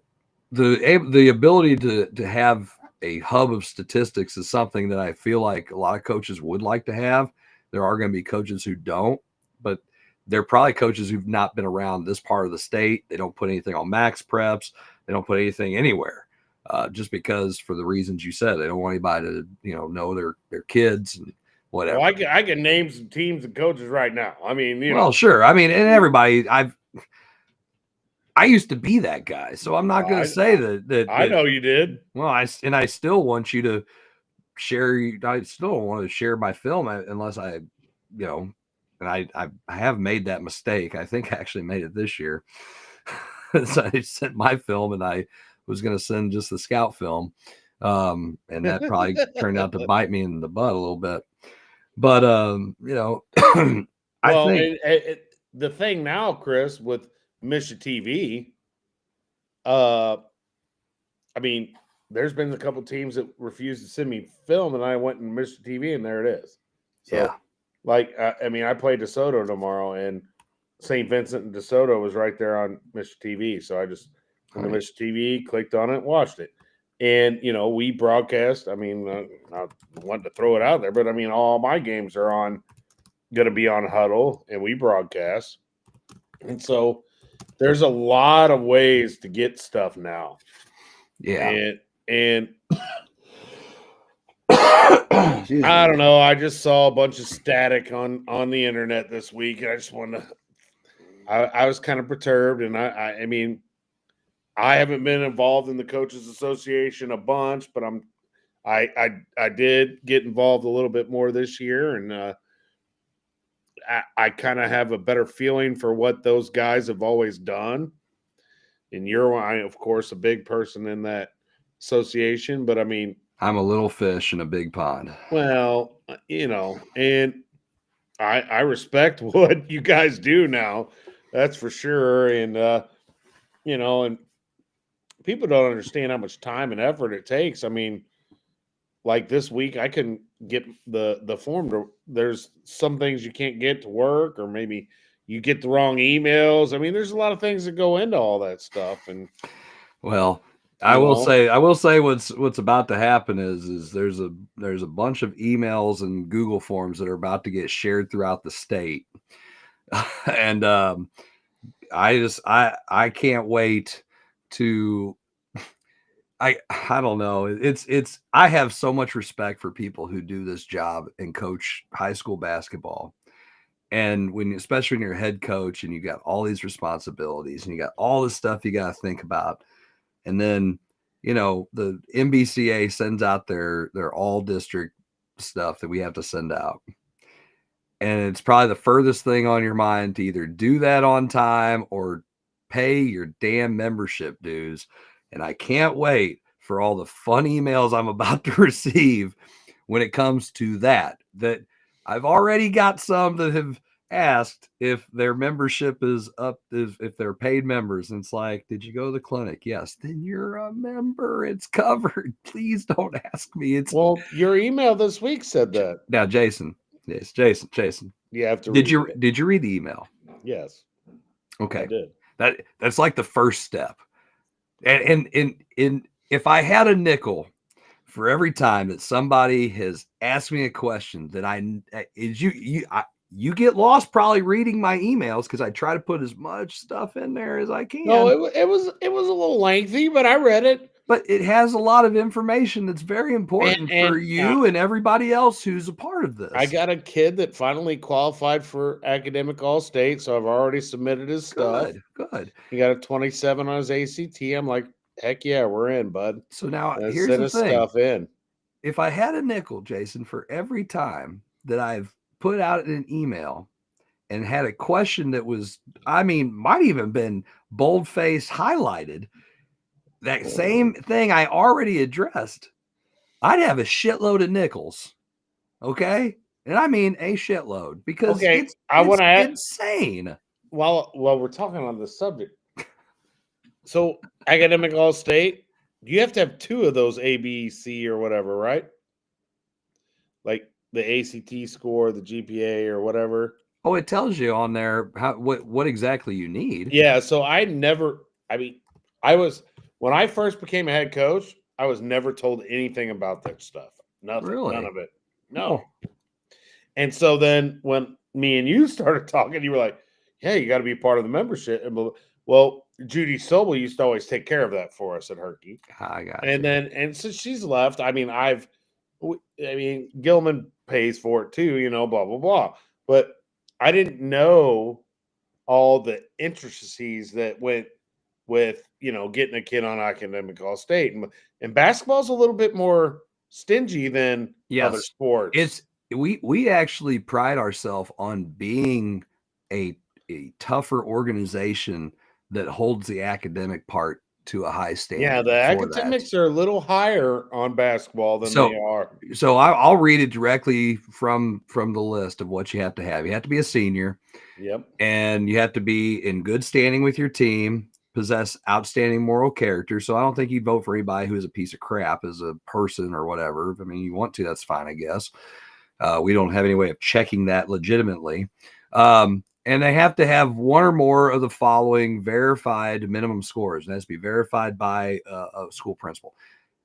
Speaker 2: ability to have a hub of statistics is something that I feel like a lot of coaches would like to have. There are going to be coaches who don't, but they're probably coaches who've not been around this part of the state. They don't put anything on max preps. They don't put anything anywhere. Just because, for the reasons you said, they don't want anybody to, know their kids and whatever.
Speaker 3: Well, I can name some teams and coaches right now. I mean,
Speaker 2: well, sure. I mean, and everybody, I used to be that guy, so I'm not going to say that.
Speaker 3: I know you did.
Speaker 2: Well, I still want you to share. I still don't want to share my film unless I, and I have made that mistake. I think I actually made it this year. So I sent my film, and I was going to send just the scout film. And that probably turned out to bite me in the butt a little bit. But, I think
Speaker 3: the thing now, Chris, with Misha TV, I mean, there's been a couple teams that refused to send me film, and I went and Misha TV, and there it is. So,
Speaker 2: yeah.
Speaker 3: Like, I play DeSoto tomorrow, and St. Vincent and DeSoto was right there on Misha TV. So I just went to Misha TV, clicked on it, watched it. And, we broadcast. I mean, I want to throw it out there, but I mean, all my games are going to be on Huddle, and we broadcast. And so there's a lot of ways to get stuff now.
Speaker 2: Yeah.
Speaker 3: And I don't know. I just saw a bunch of static on the internet this week, and I just wanted to. I was kind of perturbed, and I mean, I haven't been involved in the Coaches Association a bunch, but I did get involved a little bit more this year, and I kind of have a better feeling for what those guys have always done. And you're, of course, a big person in that association, but I mean,
Speaker 2: I'm a little fish in a big pond.
Speaker 3: Well, and I respect what you guys do now. That's for sure. And, and people don't understand how much time and effort it takes. I mean, like this week, I couldn't get the form there's some things you can't get to work, or maybe you get the wrong emails. I mean, there's a lot of things that go into all that stuff. And
Speaker 2: well, I will say what's about to happen is there's a bunch of emails and Google forms that are about to get shared throughout the state. And I can't wait to I don't know. It's I have so much respect for people who do this job and coach high school basketball. And especially when you're a head coach and you got all these responsibilities and you got all this stuff you got to think about. And then, the MBCA sends out their all district stuff that we have to send out. And it's probably the furthest thing on your mind to either do that on time or pay your damn membership dues. And I can't wait for all the fun emails I'm about to receive when it comes to that I've already got some that have asked if their membership is up, if they're paid members. And it's like, did you go to the clinic? Yes. Then you're a member. It's covered. Please don't ask me.
Speaker 3: Well, your email this week said that.
Speaker 2: Now, Jason. Yes, Jason.
Speaker 3: You have to.
Speaker 2: Did you read the email?
Speaker 3: Yes.
Speaker 2: Okay.
Speaker 3: I did.
Speaker 2: That's like the first step. And if I had a nickel for every time that somebody has asked me a question that you get lost probably reading my emails because I try to put as much stuff in there as I can.
Speaker 3: No, it was a little lengthy, but I read it.
Speaker 2: But it has a lot of information that's very important for you and everybody else who's a part of this.
Speaker 3: I got a kid that finally qualified for academic all-state, so I've already submitted his stuff.
Speaker 2: Good.
Speaker 3: He got a 27 on his ACT. I'm like, heck yeah, we're in, bud.
Speaker 2: So now
Speaker 3: Let's
Speaker 2: here's
Speaker 3: send
Speaker 2: the
Speaker 3: his
Speaker 2: thing.
Speaker 3: stuff in.
Speaker 2: If I had a nickel, Jason, for every time that I've put out an email and had a question that was, might even been bold-faced highlighted, that same thing I already addressed, I'd have a shitload of nickels. Okay? And I mean a shitload because it's insane.
Speaker 3: While we're talking on this subject, so academic all-state, you have to have 2 of those A, B, C, or whatever, right? Like the ACT score, the GPA, or whatever.
Speaker 2: Oh, it tells you on there what exactly you need.
Speaker 3: Yeah, so when I first became a head coach, I was never told anything about that stuff. Nothing.
Speaker 2: Really?
Speaker 3: None of it. No. And so then when me and you started talking, you were like, yeah, you got to be part of the membership. Well, Judy Sobel used to always take care of that for us at Herky.
Speaker 2: I got
Speaker 3: you. And since she's left, Gilman pays for it too, blah, blah, blah. But I didn't know all the intricacies that went with, getting a kid on academic all-state. And basketball's a little bit more stingy than other sports.
Speaker 2: We actually pride ourselves on being a tougher organization that holds the academic part to a high standard.
Speaker 3: Yeah, the academics are a little higher on basketball than they are.
Speaker 2: So I'll read it directly from the list of what you have to have. You have to be a senior.
Speaker 3: Yep.
Speaker 2: And you have to be in good standing with your team, possess outstanding moral character. So I don't think you'd vote for anybody who is a piece of crap as a person or whatever. I mean, you want to, that's fine, I guess. We don't have any way of checking that legitimately. And they have to have one or more of the following verified minimum scores. And it has to be verified by a school principal.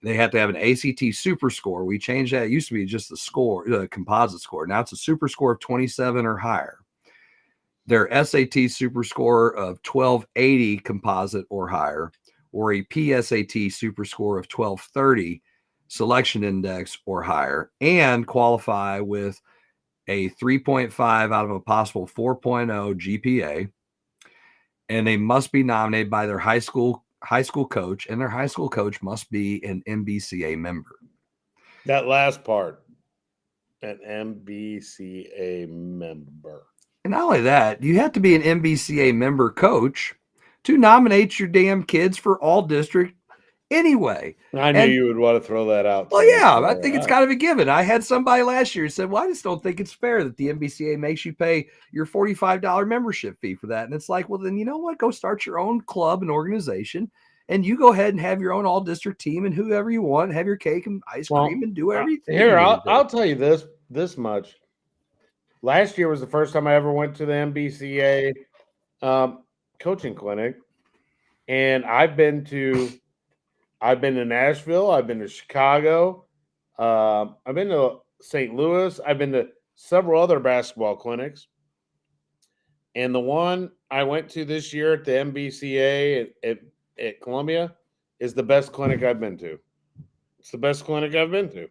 Speaker 2: They have to have an ACT super score. We changed that. It used to be just the score, the composite score. Now it's a super score of 27 or higher. Their SAT super score of 1280 composite or higher, or a PSAT super score of 1230 selection index or higher, and qualify with a 3.5 out of a possible 4.0 GPA. And they must be nominated by their high school coach, and their high school coach must be an MBCA member.
Speaker 3: That last part, an MBCA member.
Speaker 2: And not only that, you have to be an MBCA member coach to nominate your damn kids for all district anyway.
Speaker 3: I knew you would want to throw that out.
Speaker 2: Well, yeah, I think it's kind of a given. I had somebody last year who said, well, I just don't think it's fair that the MBCA makes you pay your $45 membership fee for that. And it's like, well, then you know what? Go start your own club and organization, and you go ahead and have your own all-district team and whoever you want, have your cake and ice cream and do everything.
Speaker 3: Here, I'll tell you this much. Last year was the first time I ever went to the MBCA coaching clinic, and I've been to Nashville, I've been to Chicago, I've been to St. Louis, I've been to several other basketball clinics, and the one I went to this year at the MBCA at Columbia is the best clinic I've been to. It's the best clinic I've been to.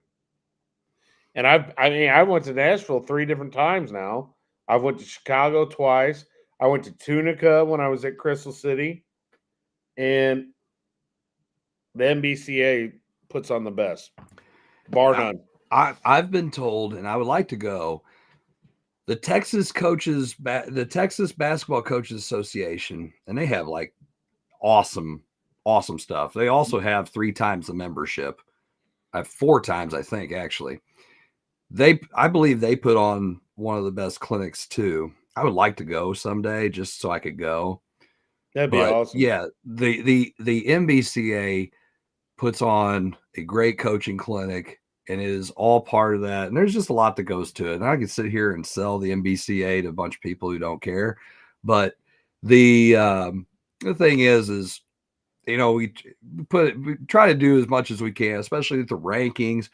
Speaker 3: And I went to Nashville 3 different times now. I went to Chicago twice. I went to Tunica when I was at Crystal City. And the MBCA puts on the best, bar none.
Speaker 2: I've been told, and I would like to go, the Texas Basketball Coaches Association, and they have like awesome stuff. They also have 3 times the membership. I have 4 times, I think, actually. I believe they put on one of the best clinics too. I would like to go someday just so I could go.
Speaker 3: That'd be awesome.
Speaker 2: Yeah, the MBCA puts on a great coaching clinic, and it is all part of that. And there's just a lot that goes to it. And I could sit here and sell the MBCA to a bunch of people who don't care. But the thing is, you know, we try to do as much as we can, especially with the rankings.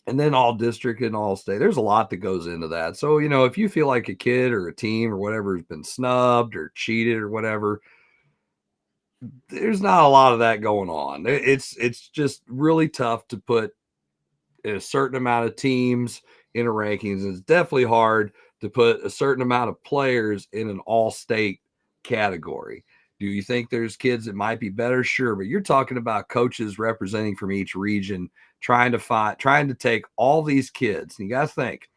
Speaker 2: and then all district and all state. There's a lot that goes into that. So, if you feel like a kid or a team or whatever has been snubbed or cheated or whatever, there's not a lot of that going on. It's just really tough to put a certain amount of teams in a rankings. It's definitely hard to put a certain amount of players in an all-state category. Do you think there's kids that might be better? Sure, but you're talking about coaches representing from each region, trying to take all these kids. And you got to think,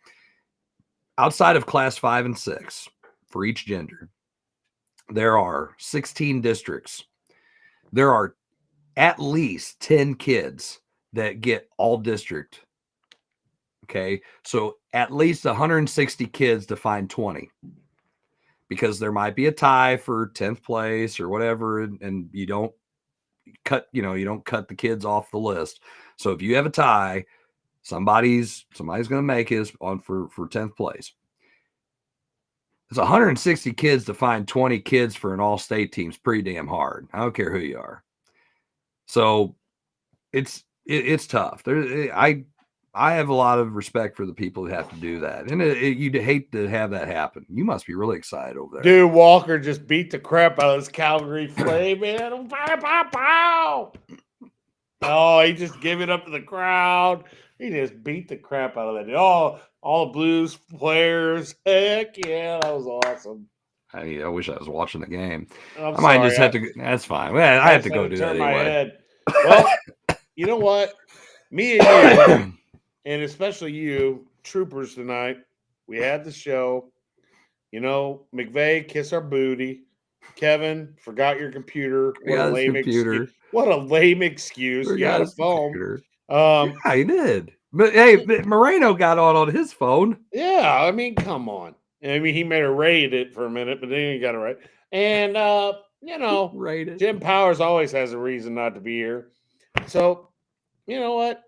Speaker 2: outside of class 5 and 6 for each gender, there are 16 districts. There are at least 10 kids that get all district. Okay, so at least 160 kids to find 20, because there might be a tie for 10th place or whatever, and you don't cut the kids off the list. So if you have a tie, somebody's going to make his on for 10th place. It's 160 kids to find 20 kids for an all-state team is pretty damn hard. I don't care who you are. So it's tough. I have a lot of respect for the people who have to do that. And you'd hate to have that happen. You must be really excited over there.
Speaker 3: Dude, Walker just beat the crap out of this Calgary Flame, man. Pow, pow, pow. Oh, he just gave it up to the crowd. He just beat the crap out of that. Oh, all the Blues players. Heck yeah, that was awesome.
Speaker 2: I wish I was watching the game.
Speaker 3: I'm
Speaker 2: I might
Speaker 3: sorry,
Speaker 2: just have to. That's fine. Well, I have to go do that
Speaker 3: my
Speaker 2: anyway.
Speaker 3: head. Well, you know what? Me and you, and especially you, troopers tonight, we had the show. McVey, kiss our booty. Kevin, forgot your computer. What a lame excuse. What a lame excuse. You got a phone.
Speaker 2: Yeah, he did. But hey, Moreno got on his phone.
Speaker 3: Yeah, I mean, come on. I mean, he made her raid it for a minute, but then he got it right. And Jim Powers always has a reason not to be here. So, you know what?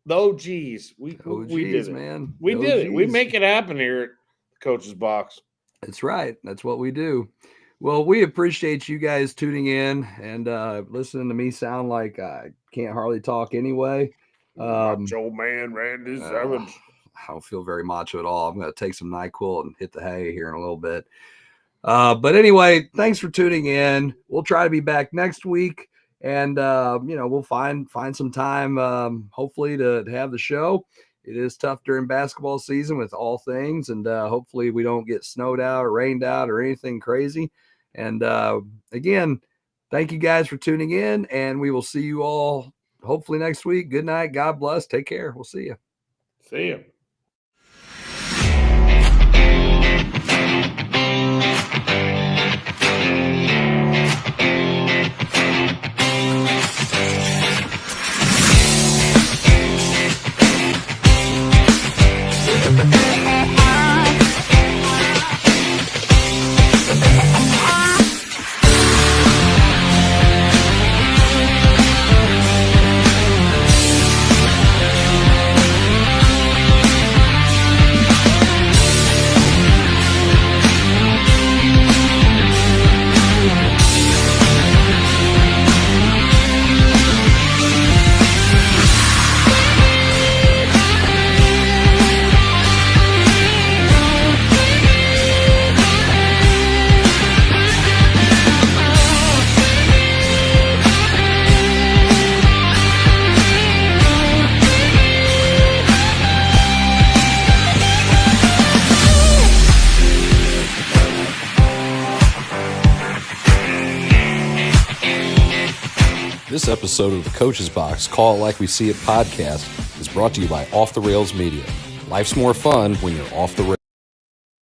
Speaker 3: The OGs. We did it,
Speaker 2: man.
Speaker 3: We did it. We make it happen here at Coach's Box.
Speaker 2: That's right. That's what we do. Well, we appreciate you guys tuning in and listening to me sound like I can't hardly talk anyway.
Speaker 3: Macho Man Randy Savage.
Speaker 2: I don't feel very macho at all. I'm going to take some NyQuil and hit the hay here in a little bit. But anyway, thanks for tuning in. We'll try to be back next week, and we'll find some time, hopefully, to have the show. It is tough during basketball season with all things, and hopefully we don't get snowed out or rained out or anything crazy. And again, thank you guys for tuning in, and we will see you all hopefully next week. Good night. God bless. Take care. We'll see you.
Speaker 3: See you.
Speaker 11: This episode of the Coach's Box, Call It Like We See It podcast is brought to you by Off the Rails Media. Life's more fun when you're off the rails.